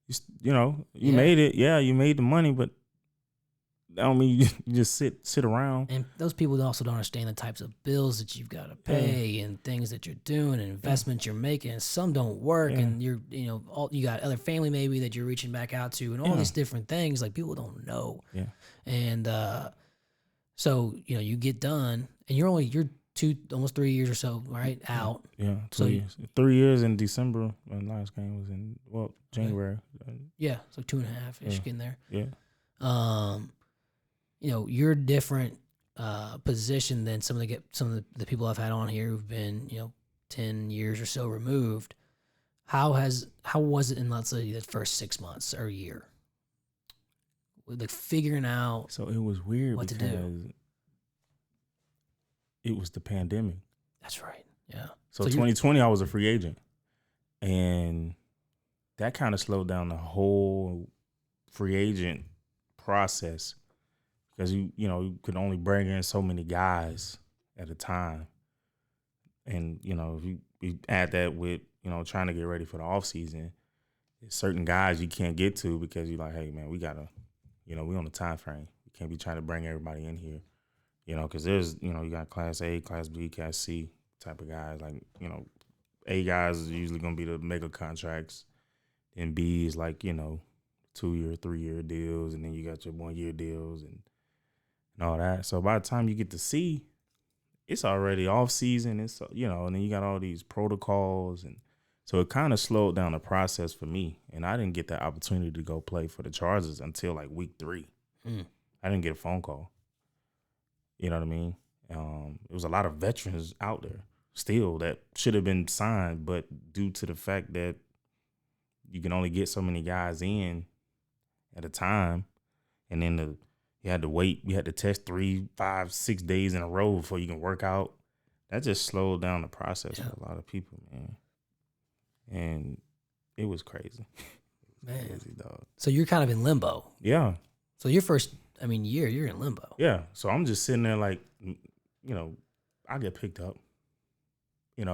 Speaker 2: it. You made it. Yeah, you made the money, but that don't mean you just sit around.
Speaker 1: And those people also don't understand the types of bills that you've got to pay and things that you're doing and investments you're making. And some don't work, and you got other family maybe that you're reaching back out to, and all these different things. Like, people don't know.
Speaker 2: Yeah.
Speaker 1: And so you get done, and you're almost 3 years or so, right? Out.
Speaker 2: Yeah, 2 years. 3 years in December. My last game was in January.
Speaker 1: Yeah, so 2.5-ish getting there.
Speaker 2: Yeah.
Speaker 1: You're different position than some of the people I've had on here who've been 10 years or so removed. How was it in, let's say, the first 6 months or a year? Like figuring out.
Speaker 2: So it was weird
Speaker 1: what to do.
Speaker 2: It was the pandemic.
Speaker 1: That's right. Yeah.
Speaker 2: So 2020, I was a free agent, and that kind of slowed down the whole free agent process. Because you could only bring in so many guys at a time, and if you add that with trying to get ready for the off season, there's certain guys you can't get to because you're like, hey man, we gotta, we on the time frame. We can't be trying to bring everybody in here, because there's you got Class A, Class B, Class C type of guys. Like A guys is usually gonna be the mega contracts, and B is like 2-year, 3-year deals, and then you got your 1-year deals and all that. So by the time you get to C, it's already off season. It's and then you got all these protocols, and so it kind of slowed down the process for me. And I didn't get that opportunity to go play for the Chargers until like week 3. I didn't get a phone call. You know what I mean? There was a lot of veterans out there still that should have been signed, but due to the fact that you can only get so many guys in at a time, and then you had to wait. You had to test 3, 5, 6 days in a row before you can work out. That just slowed down the process for a lot of people, man. And it was crazy.
Speaker 1: Man.
Speaker 2: Crazy, dog.
Speaker 1: So you're kind of in limbo.
Speaker 2: Yeah.
Speaker 1: So your first, year, you're in limbo.
Speaker 2: Yeah. So I'm just sitting there like, I get picked up. It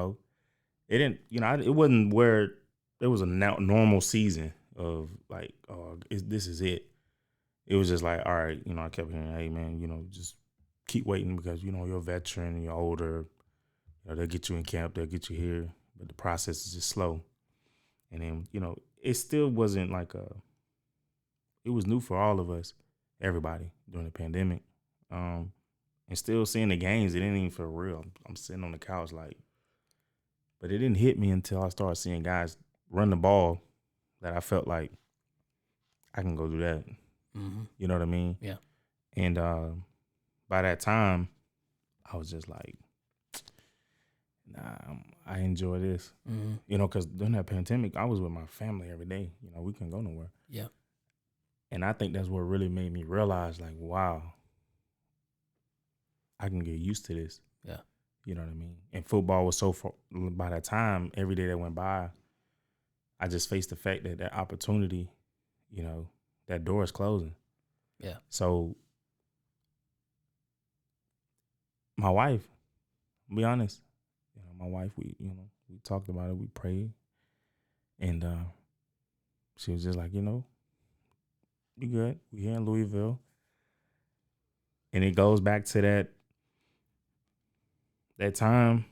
Speaker 2: didn't, it wasn't where there was a normal season of like, this is it. It was just like, all right, I kept hearing, hey, man, just keep waiting because, you're a veteran, you're older. They'll get you in camp, they'll get you here. But the process is just slow. And then, it still wasn't like it was new for all of us, everybody, during the pandemic. And still seeing the games, it didn't even feel real. I'm sitting on the couch but it didn't hit me until I started seeing guys run the ball that I felt like I can go do that.
Speaker 1: Mm-hmm.
Speaker 2: You know what I mean?
Speaker 1: Yeah.
Speaker 2: And by that time, I was just like, nah, I enjoy this.
Speaker 1: Mm-hmm.
Speaker 2: Because during that pandemic, I was with my family every day. We couldn't go nowhere.
Speaker 1: Yeah.
Speaker 2: And I think that's what really made me realize, like, wow, I can get used to this.
Speaker 1: Yeah.
Speaker 2: You know what I mean? And football was so far, by that time, every day that went by, I just faced the fact that opportunity, that door is closing.
Speaker 1: Yeah.
Speaker 2: So my wife, I'll be honest, my wife, we talked about it, we prayed, and she was just like, we good. We here in Louisville. And it goes back to that time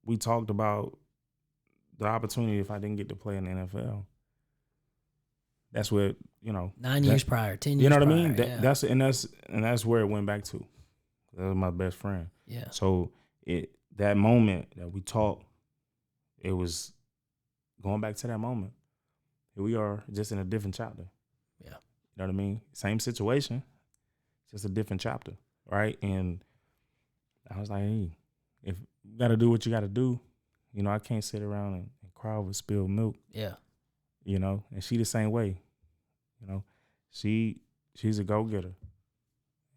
Speaker 2: we talked about the opportunity if I didn't get to play in the NFL. That's where,
Speaker 1: 9 years prior, 10 years prior.
Speaker 2: You know what I mean?
Speaker 1: Yeah.
Speaker 2: That's where it went back to. That was my best friend.
Speaker 1: Yeah.
Speaker 2: So that moment that we talked, it was going back to that moment. Here we are, just in a different chapter.
Speaker 1: Yeah.
Speaker 2: You know what I mean? Same situation, just a different chapter, right? And I was like, hey, if you got to do what you got to do, I can't sit around and cry over spilled milk.
Speaker 1: Yeah.
Speaker 2: And she the same way. She's a go-getter.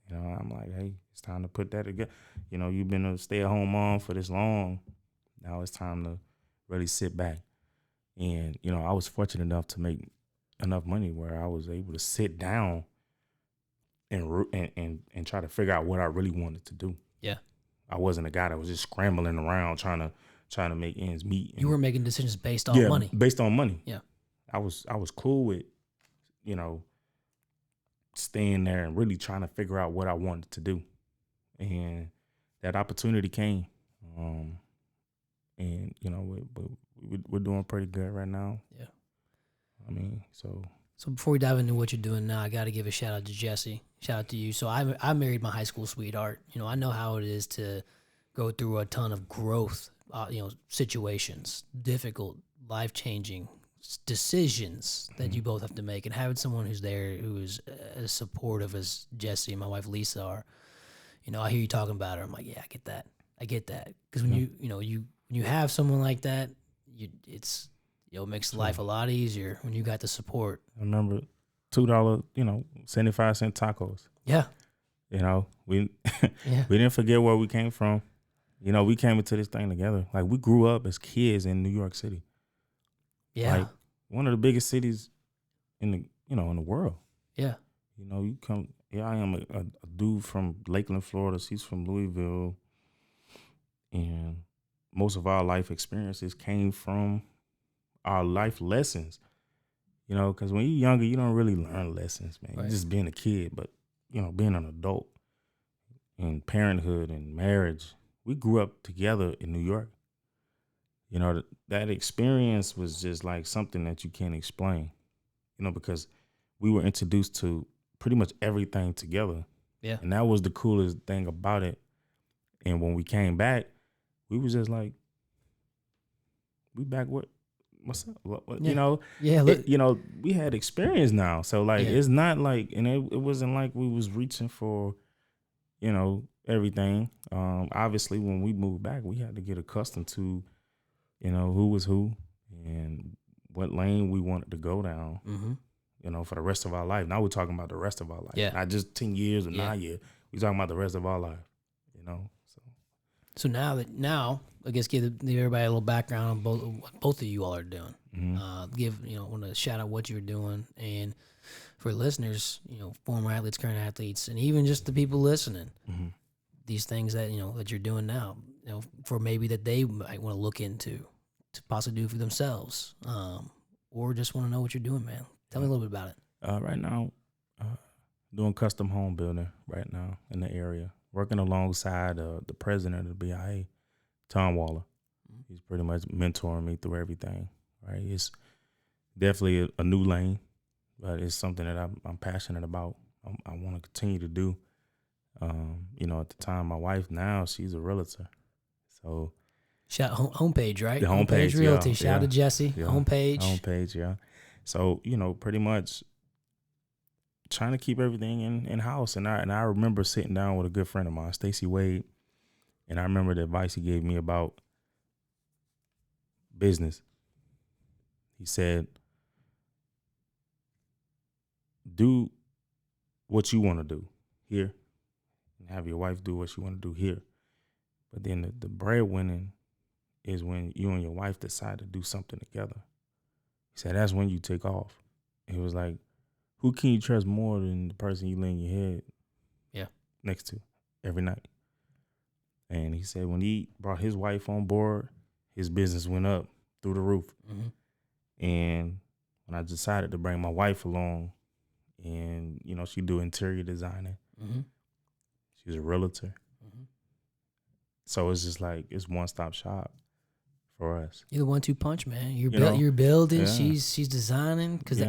Speaker 2: I'm like, hey, it's time to put that together. You've been a stay-at-home mom for this long. Now it's time to really sit back. And, I was fortunate enough to make enough money where I was able to sit down and try to figure out what I really wanted to do.
Speaker 1: Yeah.
Speaker 2: I wasn't a guy that was just scrambling around trying to make ends meet.
Speaker 1: You were making decisions based on money.
Speaker 2: Based on money.
Speaker 1: Yeah.
Speaker 2: I was cool with, staying there and really trying to figure out what I wanted to do. And that opportunity came. And, we're doing pretty good right now.
Speaker 1: Yeah.
Speaker 2: I mean, so
Speaker 1: before we dive into what you're doing now, I got to give a shout out to Jesse. Shout out to you. So I married my high school sweetheart. I know how it is to go through a ton of growth, situations, difficult, life-changing decisions that you both have to make. And having someone who's there who is as supportive as Jesse and my wife Lisa are, I hear you talking about her. I'm like, yeah, I get that. Because when you have someone like that, it makes life a lot easier when you got the support.
Speaker 2: I remember $2, 75-cent tacos.
Speaker 1: Yeah.
Speaker 2: We didn't forget where we came from. We came into this thing together. Like, we grew up as kids in New York City.
Speaker 1: Yeah.
Speaker 2: Like, one of the biggest cities in the world.
Speaker 1: Yeah.
Speaker 2: You come. Yeah, I am a dude from Lakeland, Florida. She's from Louisville, and most of our life experiences came from our life lessons, because when you're younger, you don't really learn lessons, man. Right. You're just being a kid, but, being an adult and parenthood and marriage, we grew up together in New York. That experience was just like something that you can't explain, because we were introduced to pretty much everything together.
Speaker 1: Yeah.
Speaker 2: And that was the coolest thing about it. And when we came back, we was just like, we back what? What's up? We had experience now. So like, it's not like, and it wasn't like we was reaching for, everything. Obviously when we moved back, we had to get accustomed to, who was who and what lane we wanted to go down, for the rest of our life. Now we're talking about the rest of our life, not just 10 years or 9 years. We're talking about the rest of our life,
Speaker 1: So now, I guess give everybody a little background on what both of you all are doing. Want to shout out what you're doing, and for listeners, former athletes, current athletes, and even just the people listening, these things that that you're doing now, for maybe that they might want to look into, to possibly do for themselves, or just want to know what you're doing, man. Tell me a little bit about it.
Speaker 2: Right now, doing custom home building right now in the area. Working alongside the president of the BIA, Tom Waller. He's pretty much mentoring me through everything, right? It's definitely a new lane, but it's something that I'm passionate about. I want to continue to do. At the time, my wife now, she's a realtor. So
Speaker 1: homepage, right?
Speaker 2: The homepage
Speaker 1: Realty. Shout out to Jesse.
Speaker 2: Yeah.
Speaker 1: Homepage.
Speaker 2: Homepage, yeah. So, pretty much trying to keep everything in house. And I remember sitting down with a good friend of mine, Stacy Wade, and I remember the advice he gave me about business. He said, do what you want to do here and have your wife do what she want to do here. But then the breadwinning is when you and your wife decide to do something together. He said, that's when you take off. It was like, who can you trust more than the person you lay in your head next to every night? And he said when he brought his wife on board, his business went up through the roof. And when I decided to bring my wife along, and, she do interior designing, she's a realtor. So it's just like, it's one-stop shop for us.
Speaker 1: You're the 1-2 punch, man. You're building,
Speaker 2: yeah.
Speaker 1: she's designing, because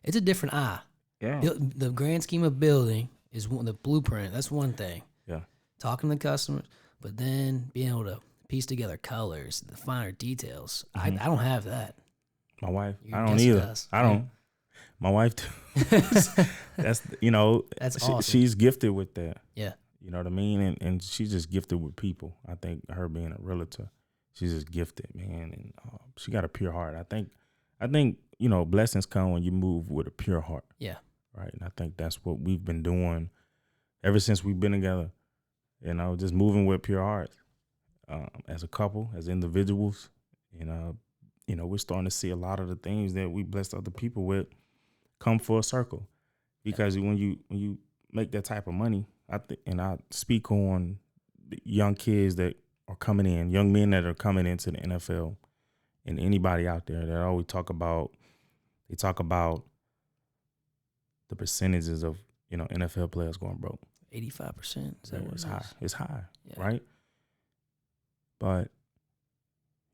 Speaker 1: it's a different eye.
Speaker 2: Yeah.
Speaker 1: The grand scheme of building is the blueprint. That's one thing.
Speaker 2: Yeah.
Speaker 1: Talking to customers, but then being able to piece together colors, the finer details. I don't have that.
Speaker 2: My wife,
Speaker 1: Your
Speaker 2: I don't either. I don't. My wife, that's
Speaker 1: awesome.
Speaker 2: She's gifted with that.
Speaker 1: Yeah.
Speaker 2: You know what I mean? And she's just gifted with people. I think her being a realtor, she's just gifted, man. And she got a pure heart. I think, blessings come when you move with a pure heart.
Speaker 1: Yeah.
Speaker 2: Right. And I think that's what we've been doing ever since we've been together. Just moving with pure hearts. As a couple, as individuals, we're starting to see a lot of the things that we blessed other people with come full circle. Because when you make that type of money, I speak on, young kids that are coming in, young men that are coming into the NFL, and anybody out there that always talk about the percentages of, NFL players going broke.
Speaker 1: 85%.
Speaker 2: It's high, yeah. Right? But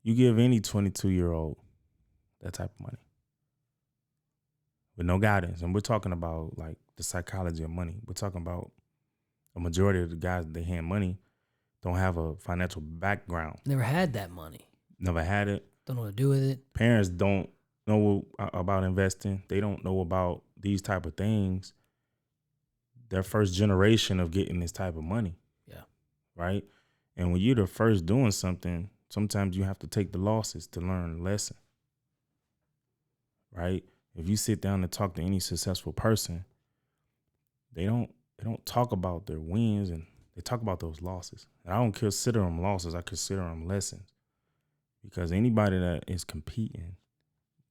Speaker 2: you give any 22-year-old that type of money with no guidance, and we're talking about like the psychology of money. We're talking about a majority of the guys that they hand money don't have a financial background.
Speaker 1: Never had that money.
Speaker 2: Never had it.
Speaker 1: Don't know what to do with it.
Speaker 2: Parents don't know about investing. They don't know about these type of things. Their first generation of getting this type of money.
Speaker 1: Yeah.
Speaker 2: Right? And when you're the first doing something, sometimes you have to take the losses to learn a lesson. Right? If you sit down and talk to any successful person, they don't talk about their wins, and they talk about those losses. And I don't consider them losses. I consider them lessons. Because anybody that is competing,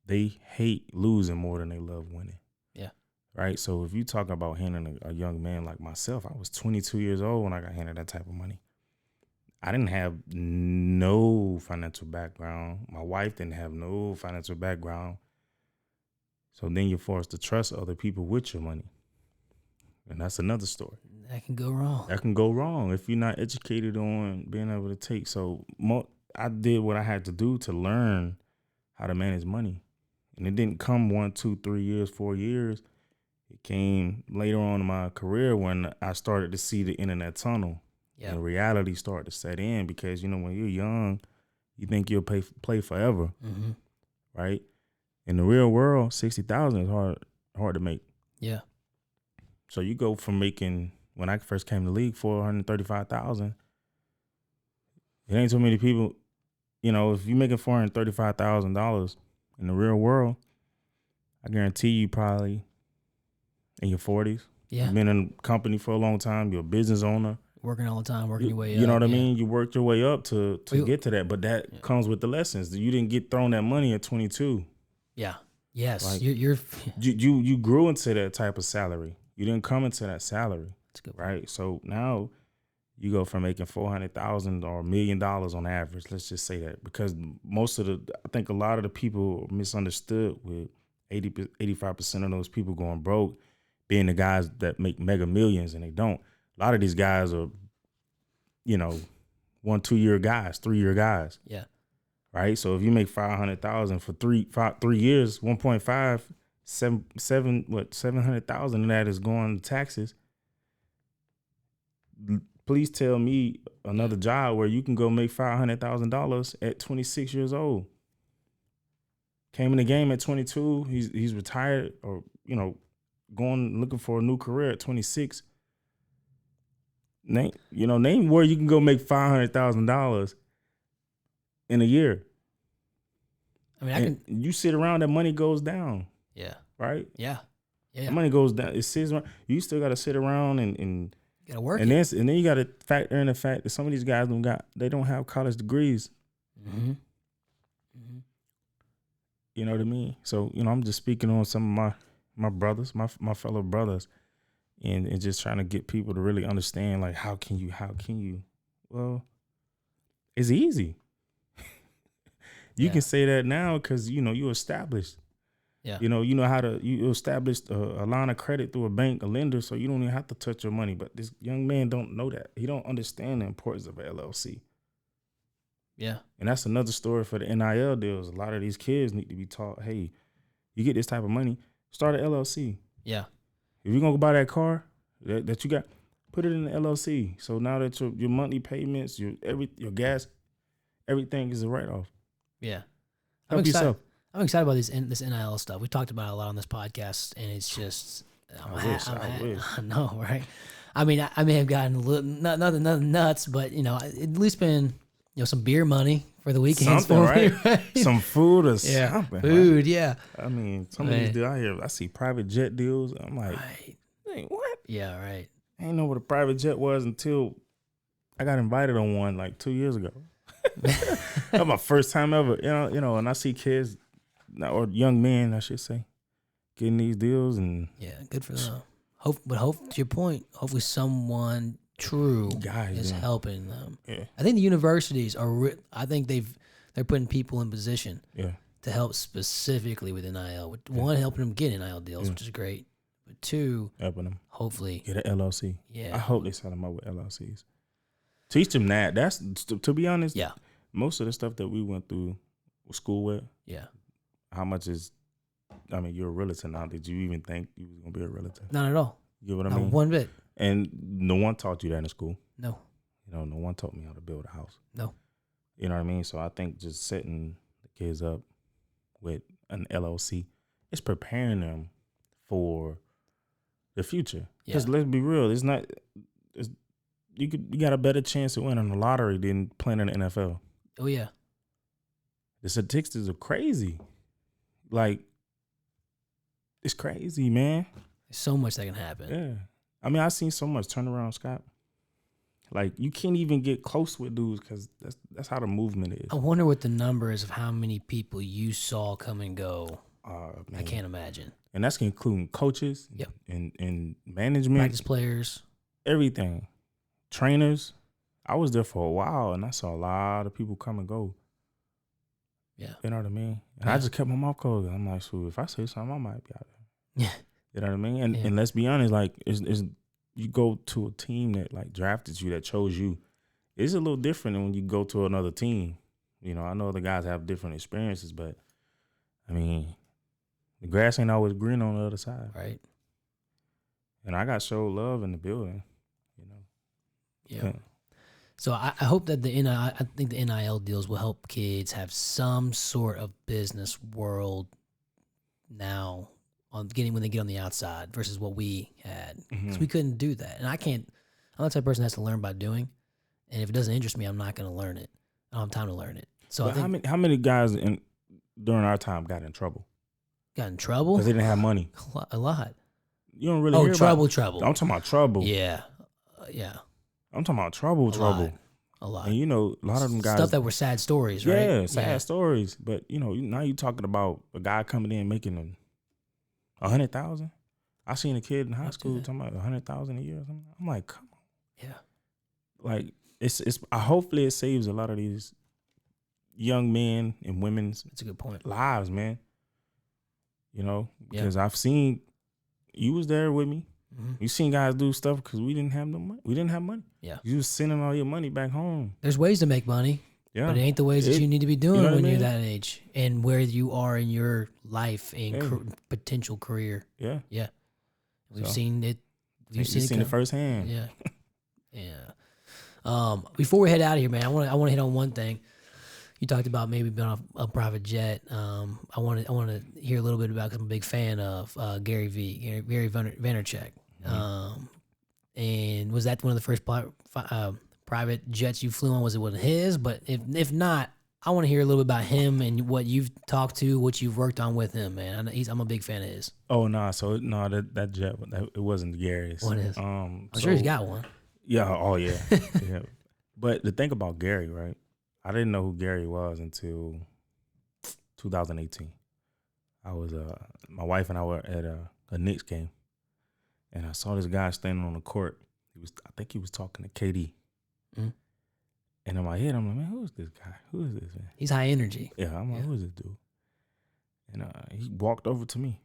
Speaker 2: they hate losing more than they love winning.
Speaker 1: Yeah.
Speaker 2: Right? So if you talk about handing a young man like myself, I was 22 years old when I got handed that type of money. I didn't have no financial background. My wife didn't have no financial background. So then you're forced to trust other people with your money. And that's another story.
Speaker 1: That can go wrong.
Speaker 2: That can go wrong if you're not educated on being able to take. So I did what I had to do to learn how to manage money. And it didn't come 1, 2, 3 years, 4 years. It came later on in my career when I started to see the end of that tunnel. Yep. And reality started to set in because, when you're young, you think you'll play forever.
Speaker 1: Mm-hmm.
Speaker 2: Right? In the real world, $60,000 is hard to make.
Speaker 1: Yeah.
Speaker 2: So you go from making, when I first came to the league, $435,000. It ain't too many people, if you're making $435,000 in the real world, I guarantee you probably in your 40s.
Speaker 1: Yeah.
Speaker 2: You've been in a company for a long time. You're a business owner.
Speaker 1: Working all the time, working your way up.
Speaker 2: You know what I mean? You worked your way up to get to that, but that comes with the lessons. You didn't get thrown that money at 22.
Speaker 1: Yeah. Yes.
Speaker 2: Like,
Speaker 1: you
Speaker 2: grew into that type of salary. You didn't come into that salary.
Speaker 1: That's good.
Speaker 2: Right? So now you go from making $400,000 or $1 million on average. Let's just say that, because I think a lot of the people are misunderstood with 85% of those people going broke being the guys that make mega millions, and they don't. A lot of these guys are, 1, 2 year guys, 3 year guys.
Speaker 1: Yeah.
Speaker 2: Right. So if you make $500,000 for 3 years, 1.5, 700,000 of that is going to taxes. Please tell me another job where you can go make $500,000 at 26 years old. Came in the game at 22. He's retired, or going looking for a new career at 26. Name where you can go make $500,000 in a year.
Speaker 1: I mean,
Speaker 2: you sit around, that money goes down.
Speaker 1: Yeah.
Speaker 2: Right?
Speaker 1: Yeah. Yeah.
Speaker 2: The money goes down. It sits around. You still got to sit around and
Speaker 1: you gotta work.
Speaker 2: And then you got to factor in the fact that some of these guys don't have college degrees.
Speaker 1: Mm-hmm. Mm-hmm.
Speaker 2: You know what I mean? So, I'm just speaking on some of my brothers, my fellow brothers, and just trying to get people to really understand, like, how can you? Well, it's easy. You can say that now because, you established.
Speaker 1: Yeah.
Speaker 2: You established a line of credit through a bank, a lender, so you don't even have to touch your money. But this young man don't know that. He don't understand the importance of an LLC.
Speaker 1: Yeah.
Speaker 2: And that's another story for the NIL deals. A lot of these kids need to be taught, hey, you get this type of money, start an LLC.
Speaker 1: Yeah.
Speaker 2: If you're going to buy that car that you got, put it in the LLC. So now that your monthly payments, your gas, everything is a write-off.
Speaker 1: Yeah.
Speaker 2: Help yourself.
Speaker 1: I'm excited about this NIL stuff. We talked about it a lot on this podcast, and it's just
Speaker 2: I wish.
Speaker 1: I know, right? I mean, I may have gotten a little nothing nuts, but at least been some beer money for the weekends.
Speaker 2: Something, right? Some food or something.
Speaker 1: Food,
Speaker 2: right?
Speaker 1: yeah.
Speaker 2: I mean, some of these deals out here, I see private jet deals. I'm like, hey, what?
Speaker 1: Yeah, right.
Speaker 2: I didn't know what a private jet was until I got invited on one like 2 years ago. That was my first time ever, and I see kids, or young men, I should say, getting these deals, and
Speaker 1: yeah, good for them. Hope to your point, hopefully someone True.
Speaker 2: guys
Speaker 1: is helping them.
Speaker 2: Yeah.
Speaker 1: I think the universities are. I think they're putting people in position.
Speaker 2: Yeah.
Speaker 1: To help specifically with NIL. One, helping them get NIL deals, which is great. But two,
Speaker 2: helping them
Speaker 1: hopefully
Speaker 2: get an LLC.
Speaker 1: Yeah.
Speaker 2: I hope they set them up with LLCs. Teach them that. That's to be honest.
Speaker 1: Yeah.
Speaker 2: Most of the stuff that we went through school with.
Speaker 1: Yeah.
Speaker 2: How much is? I mean, you're a realtor now. Did you even think you was gonna be a realtor?
Speaker 1: Not at all.
Speaker 2: You know what I
Speaker 1: Not
Speaker 2: mean?
Speaker 1: one bit.
Speaker 2: And no one taught you that in school.
Speaker 1: No.
Speaker 2: No one taught me how to build a house.
Speaker 1: No.
Speaker 2: You know what I mean? So I think just setting the kids up with an LLC, it's preparing them for the future. Because let's be real, you got a better chance of winning the lottery than playing in the NFL.
Speaker 1: Oh yeah.
Speaker 2: The statistics are crazy. Like, it's crazy, man.
Speaker 1: There's so much that can happen.
Speaker 2: Yeah. I mean, I've seen so much turnaround, Scott. Like, you can't even get close with dudes because that's how the movement is.
Speaker 1: I wonder what the number is of how many people you saw come and go. I can't imagine.
Speaker 2: And that's including coaches and management.
Speaker 1: Practice players.
Speaker 2: Everything. Trainers. I was there for a while, and I saw a lot of people come and go.
Speaker 1: Yeah.
Speaker 2: You know what I mean? And I just kept my mouth closed. I'm like, so if I say something, I might be out there.
Speaker 1: Yeah.
Speaker 2: You know what I mean? And let's be honest, like, it's you go to a team that like drafted you, that chose you. It's a little different than when you go to another team. You know, I know the guys have different experiences, but I mean, the grass ain't always green on the other side.
Speaker 1: Right.
Speaker 2: And I got showed love in the building, you know.
Speaker 1: Yeah. So I hope that I think the NIL deals will help kids have some sort of business world now when they get on the outside versus what we had. Because we couldn't do that. And I'm the type of person that has to learn by doing. And if it doesn't interest me, I'm not going to learn it. I don't have time to learn it. So I think,
Speaker 2: how many guys during our time got in trouble?
Speaker 1: Got in trouble?
Speaker 2: Because they didn't have money.
Speaker 1: A lot.
Speaker 2: You don't really hear
Speaker 1: trouble.
Speaker 2: I'm talking about trouble.
Speaker 1: Yeah. Yeah.
Speaker 2: I'm talking about trouble.
Speaker 1: A lot.
Speaker 2: And, you know, a lot of them guys.
Speaker 1: Stuff that were sad stories, right?
Speaker 2: Yeah, sad stories. But, you know, now you're talking about a guy coming in making $100,000. I seen a kid in high school talking about $100,000 a year or something. I'm like, come on.
Speaker 1: Yeah.
Speaker 2: Like, it's hopefully it saves a lot of these young men and women's
Speaker 1: That's a good point.
Speaker 2: lives, man. You know, because I've seen, you was there with me. Mm-hmm. You seen guys do stuff because we didn't have no money. We didn't have money. Yeah. You was sending all your money back home.
Speaker 1: There's ways to make money. Yeah. But it ain't the ways that you need to be doing when you're that age and where you are in your life and potential career. Yeah. Yeah. We've seen it.
Speaker 2: We've seen it firsthand.
Speaker 1: Yeah. Yeah. Before we head out of here, man, I want to hit on one thing. You talked about maybe being on a private jet. I want to hear a little bit about, because I'm a big fan of Gary Vaynerchuk. Mm-hmm. And was that one of the first private jets you flew on? Was it one of his? But if not, I want to hear a little bit about him and what you've talked to, what you've worked on with him, man. I'm a big fan of his.
Speaker 2: Oh no, that jet, it wasn't Gary's.
Speaker 1: What is? I'm sure he's got one.
Speaker 2: Yeah. Oh yeah. Yeah. But the thing about Gary, right? I didn't know who Gary was until 2018. I was my wife and I were at a Knicks game, and I saw this guy standing on the court. I think he was talking to KD. Mm-hmm. And in my head, I'm like, man, who is this guy? Who is this, man?
Speaker 1: He's high energy.
Speaker 2: Yeah, I'm like, who is this dude? And he walked over to me,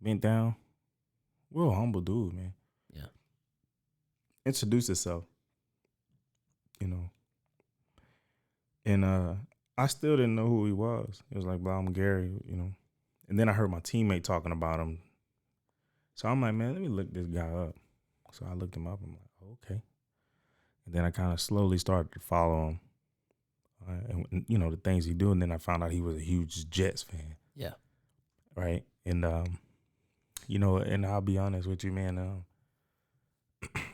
Speaker 2: bent down. Real humble dude, man. Yeah. Introduced himself, you know. And I still didn't know who he was. It was like, well, I'm Gary, you know. And then I heard my teammate talking about him. So I'm like, man, let me look this guy up. So I looked him up. I'm like, oh, okay. And then I kind of slowly started to follow him. And, you know, the things he do. And then I found out he was a huge Jets fan. Yeah. Right. And, you know, and I'll be honest with you, man,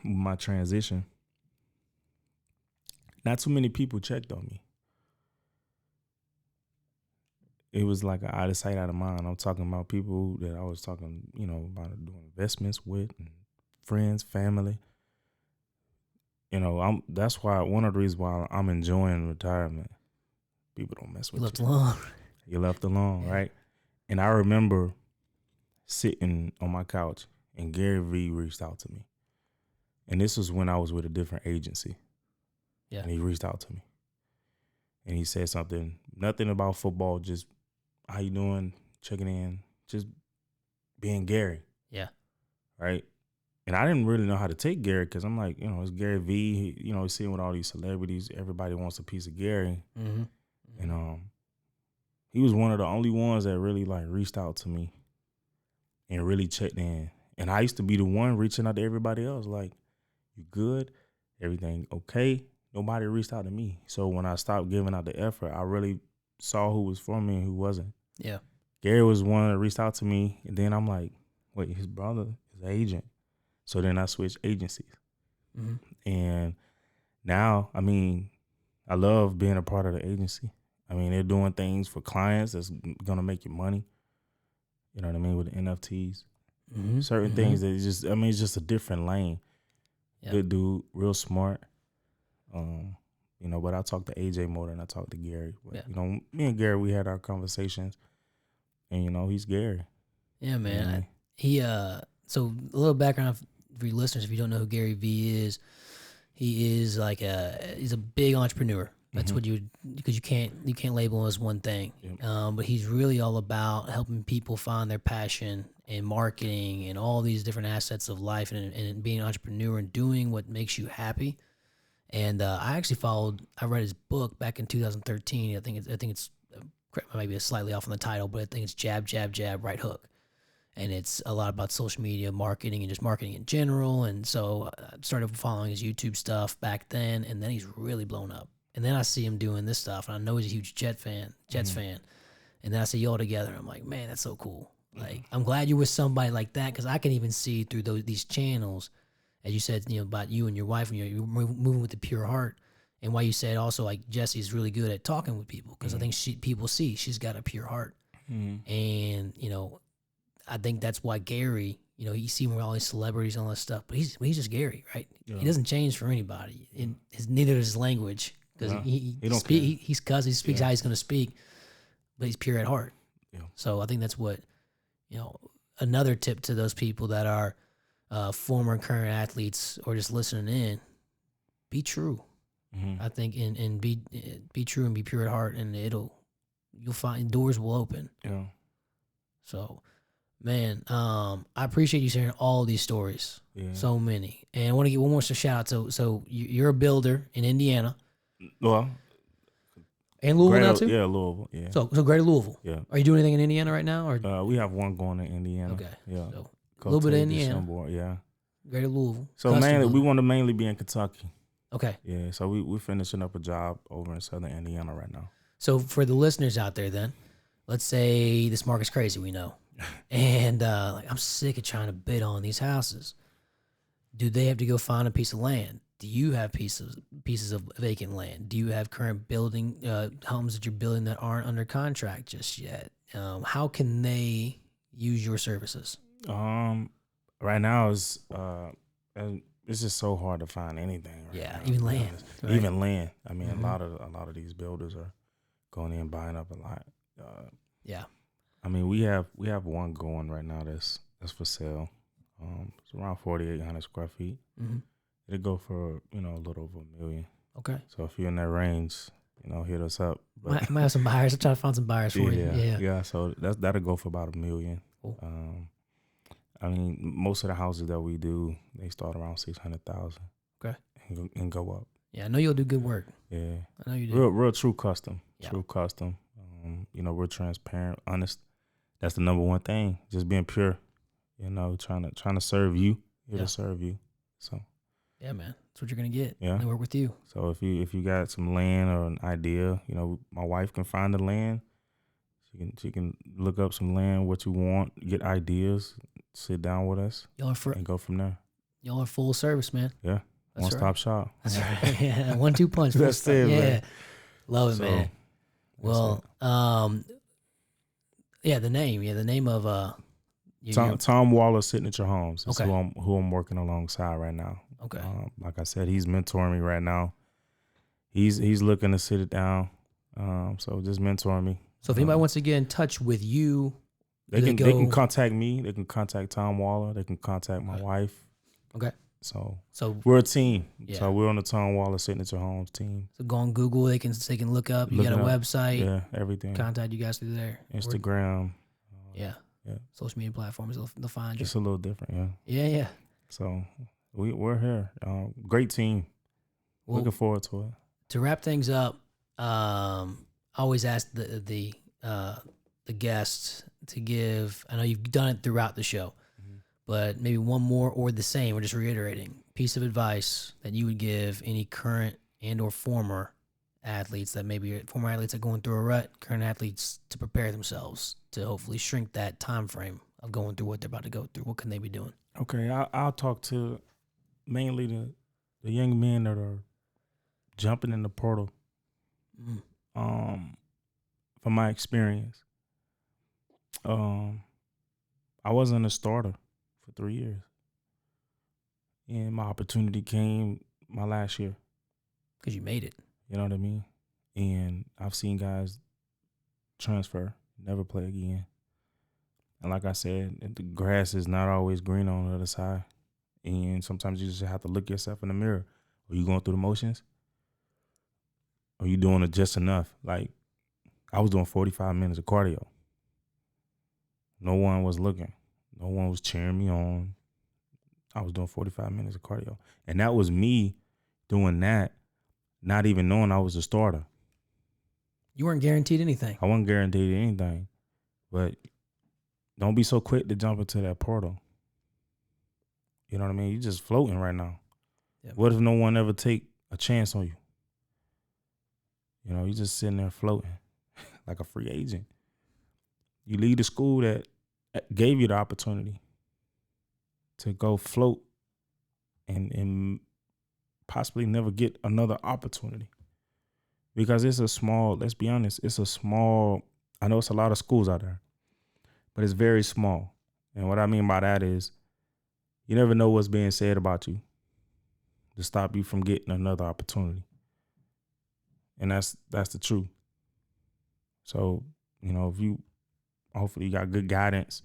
Speaker 2: my transition, not too many people checked on me. It was like an out of sight, out of mind. I'm talking about people that I was talking, you know, about doing investments with, and friends, family. You know, that's why one of the reasons why I'm enjoying retirement. People don't mess with you.
Speaker 1: You left alone.
Speaker 2: You left alone, yeah. Right? And I remember sitting on my couch, and Gary V reached out to me. And this was when I was with a different agency.
Speaker 1: Yeah.
Speaker 2: And he reached out to me. And he said something, nothing about football, just how you doing, checking in, just being Gary.
Speaker 1: Yeah. Right?
Speaker 2: And I didn't really know how to take Gary because I'm like, it's Gary V. He's sitting with all these celebrities. Everybody wants a piece of Gary.
Speaker 1: Mm-hmm.
Speaker 2: And he was one of the only ones that really like reached out to me and really checked in. And I used to be the one reaching out to everybody else, like, you good? Everything okay? Nobody reached out to me. So when I stopped giving out the effort, I really saw who was for me and who wasn't.
Speaker 1: Yeah.
Speaker 2: Gary was one that reached out to me. And then I'm like, wait, his brother is an agent. So then I switched agencies. Mm-hmm. And now, I love being a part of the agency. They're doing things for clients that's going to make you money. You know what I mean? With the NFTs. Mm-hmm. Certain things that just, it's just a different lane. Yep. Good dude, real smart. But I talk to AJ more than I talk to Gary. But, me and Gary, we had our conversations, and he's Gary.
Speaker 1: Yeah, man. So a little background for your listeners, if you don't know who Gary V is, he is he's a big entrepreneur. That's what because you can't label him as one thing. Yep. But he's really all about helping people find their passion and marketing and all these different assets of life and being an entrepreneur and doing what makes you happy. And I read his book back in 2013. I think it's maybe slightly off on the title, but I think it's Jab, Jab, Jab, Right Hook. And it's a lot about social media marketing and just marketing in general. And so I started following his YouTube stuff back then, and then he's really blown up. And then I see him doing this stuff, and I know he's a huge Jets fan. And then I see y'all together, and I'm like, man, that's so cool. Like, I'm glad you're with somebody like that, because I can even see through these channels, as you said, about you and your wife, and you're moving with the pure heart. And why you said also, like, Jesse's really good at talking with people, because I think people see she's got a pure heart. And, I think that's why Gary, you see him with all these celebrities and all that stuff, but he's just Gary, right? Yeah. He doesn't change for anybody. And neither does his language, because he speaks how he's going to speak, but he's pure at heart. Yeah. So I think that's what, another tip to those people that are former and current athletes or just listening in, be true. I think, and be true and be pure at heart, and you'll find doors will open. Yeah. So, man, I appreciate you sharing all these stories. Yeah. So many. And I want to get one more shout out. So you're a builder in Indiana.
Speaker 2: Well,
Speaker 1: and Louisville now too?
Speaker 2: Yeah, Louisville. Yeah.
Speaker 1: So Greater Louisville.
Speaker 2: Yeah.
Speaker 1: Are you doing anything in Indiana right now? Or
Speaker 2: we have one going in Indiana.
Speaker 1: Okay.
Speaker 2: Yeah.
Speaker 1: So a little bit of Indiana.
Speaker 2: Yeah.
Speaker 1: Greater Louisville.
Speaker 2: So we want to mainly be in Kentucky.
Speaker 1: Okay.
Speaker 2: Yeah. So we're finishing up a job over in Southern Indiana right now.
Speaker 1: So for the listeners out there, then, let's say this market's crazy. We know. And I'm sick of trying to bid on these houses. Do they have to go find a piece of land? Do you have pieces of vacant land? Do you have current building homes that you're building that aren't under contract just yet? How can they use your services?
Speaker 2: Right now it's just so hard to find anything.
Speaker 1: Now, even land.
Speaker 2: Right? Even land. A lot of these builders are going in and buying up a lot.
Speaker 1: Yeah.
Speaker 2: We have one going right now that's for sale. It's around 4,800 square feet. Mm-hmm. It'll go for a little over $1 million.
Speaker 1: Okay.
Speaker 2: So if you're in that range, hit us up.
Speaker 1: But might have some buyers. I'm trying to find some buyers for you.
Speaker 2: Yeah. So that'll go for about $1 million. Cool. Most of the houses that we do, they start around 600,000.
Speaker 1: Okay.
Speaker 2: And go up.
Speaker 1: Yeah, I know you'll do good work.
Speaker 2: Yeah.
Speaker 1: I know you do.
Speaker 2: Real true custom.
Speaker 1: Yeah.
Speaker 2: True custom. We're transparent, honest. That's the number one thing. Just being pure. Trying to serve you. Here to serve you. So.
Speaker 1: Yeah, man. That's what you're gonna get.
Speaker 2: Yeah.
Speaker 1: They work with you.
Speaker 2: So if you got some land or an idea, my wife can find the land. She can look up some land, what you want, get ideas, sit down with us, and go from there.
Speaker 1: Y'all are full service, man.
Speaker 2: Yeah.
Speaker 1: That's
Speaker 2: One-stop shop.
Speaker 1: That's right. Yeah. 1-2 punch.
Speaker 2: That's it, man.
Speaker 1: Love it, man. Well, the name of
Speaker 2: Tom Waller Signature Homes is who I'm working alongside right now.
Speaker 1: Okay.
Speaker 2: Like I said, he's mentoring me right now. He's looking to sit it down. So just mentoring me.
Speaker 1: So if anybody wants to get in touch with you,
Speaker 2: they can contact me. They can contact Tom Waller. They can contact my wife.
Speaker 1: Okay.
Speaker 2: So we're a team. Yeah. So we're on the Tom Waller Signature Homes team.
Speaker 1: So go on Google. They can look up. You got a website.
Speaker 2: Yeah, everything.
Speaker 1: Contact you guys through there.
Speaker 2: Instagram.
Speaker 1: Yeah. Social media platforms. They'll find you.
Speaker 2: It's a little different. Yeah.
Speaker 1: Yeah.
Speaker 2: So we're here. Great team. Well, looking forward to it.
Speaker 1: To wrap things up, I always ask the guests to give. I know you've done it throughout the show. But maybe one more or the same, or just reiterating, piece of advice that you would give any current and or former athletes that maybe former athletes that are going through a rut, current athletes to prepare themselves to hopefully shrink that time frame of going through what they're about to go through. What can they be doing?
Speaker 2: Okay, I'll talk to mainly the young men that are jumping in the portal. From my experience, I wasn't a starter 3 years, and my opportunity came my last year
Speaker 1: because you made it.
Speaker 2: You know what I mean? And I've seen guys transfer, never play again. And like I said, the grass is not always green on the other side, and sometimes you just have to look yourself in the mirror. Are you going through the motions? Are you doing it just enough? Like, I was doing 45 minutes of cardio. No one was looking. No one was cheering me on. I was doing 45 minutes of cardio. And that was me doing that, not even knowing I was a starter.
Speaker 1: You weren't guaranteed anything.
Speaker 2: I wasn't guaranteed anything. But don't be so quick to jump into that portal. You know what I mean? You're just floating right now. Yep. What if no one ever take a chance on you? You know, you're just sitting there floating like a free agent. You leave the school that gave you the opportunity to go float and possibly never get another opportunity. Because it's a small, let's be honest, it's a small, I know it's a lot of schools out there, but it's very small. And what I mean by that is you never know what's being said about you to stop you from getting another opportunity. And that's the truth. So, you know, if you hopefully you got good guidance,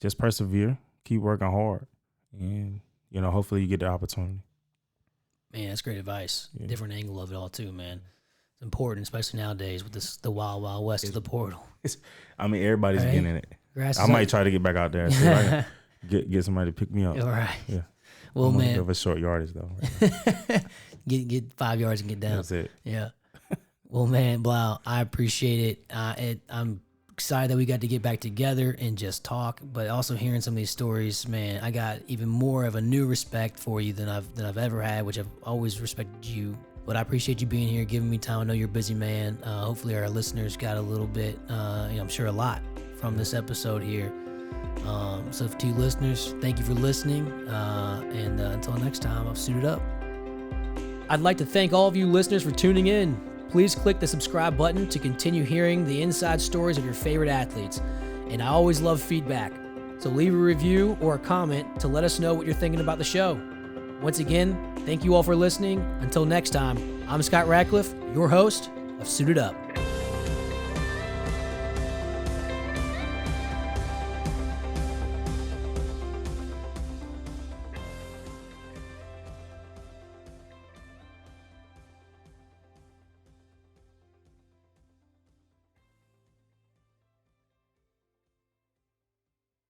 Speaker 2: just persevere, keep working hard, and, you know, hopefully you get the opportunity.
Speaker 1: Man, that's great advice. Yeah. Different angle of it all too, man. It's important, especially nowadays with the wild, wild west of the portal.
Speaker 2: I mean, everybody's getting in it. I might try to get back out there. So I can get somebody to pick me up.
Speaker 1: All right.
Speaker 2: Yeah.
Speaker 1: Well,
Speaker 2: I'm
Speaker 1: man.
Speaker 2: Of a short yardage though. Right
Speaker 1: get 5 yards and get down.
Speaker 2: That's it.
Speaker 1: Yeah. Well, man, Bilal, I appreciate it. I'm excited that we got to get back together and just talk, but also hearing some of these stories, man, I got even more of a new respect for you than I've ever had, which I've always respected you. But I appreciate you being here, giving me time. I know you're a busy man. Hopefully our listeners got a little bit, I'm sure a lot from this episode here. So to you listeners, thank you for listening. And until next time, I've suited up. I'd like to thank all of you listeners for tuning in. Please click the subscribe button to continue hearing the inside stories of your favorite athletes. And I always love feedback. So leave a review or a comment to let us know what you're thinking about the show. Once again, thank you all for listening. Until next time, I'm Scott Radcliff, your host of Suited Up.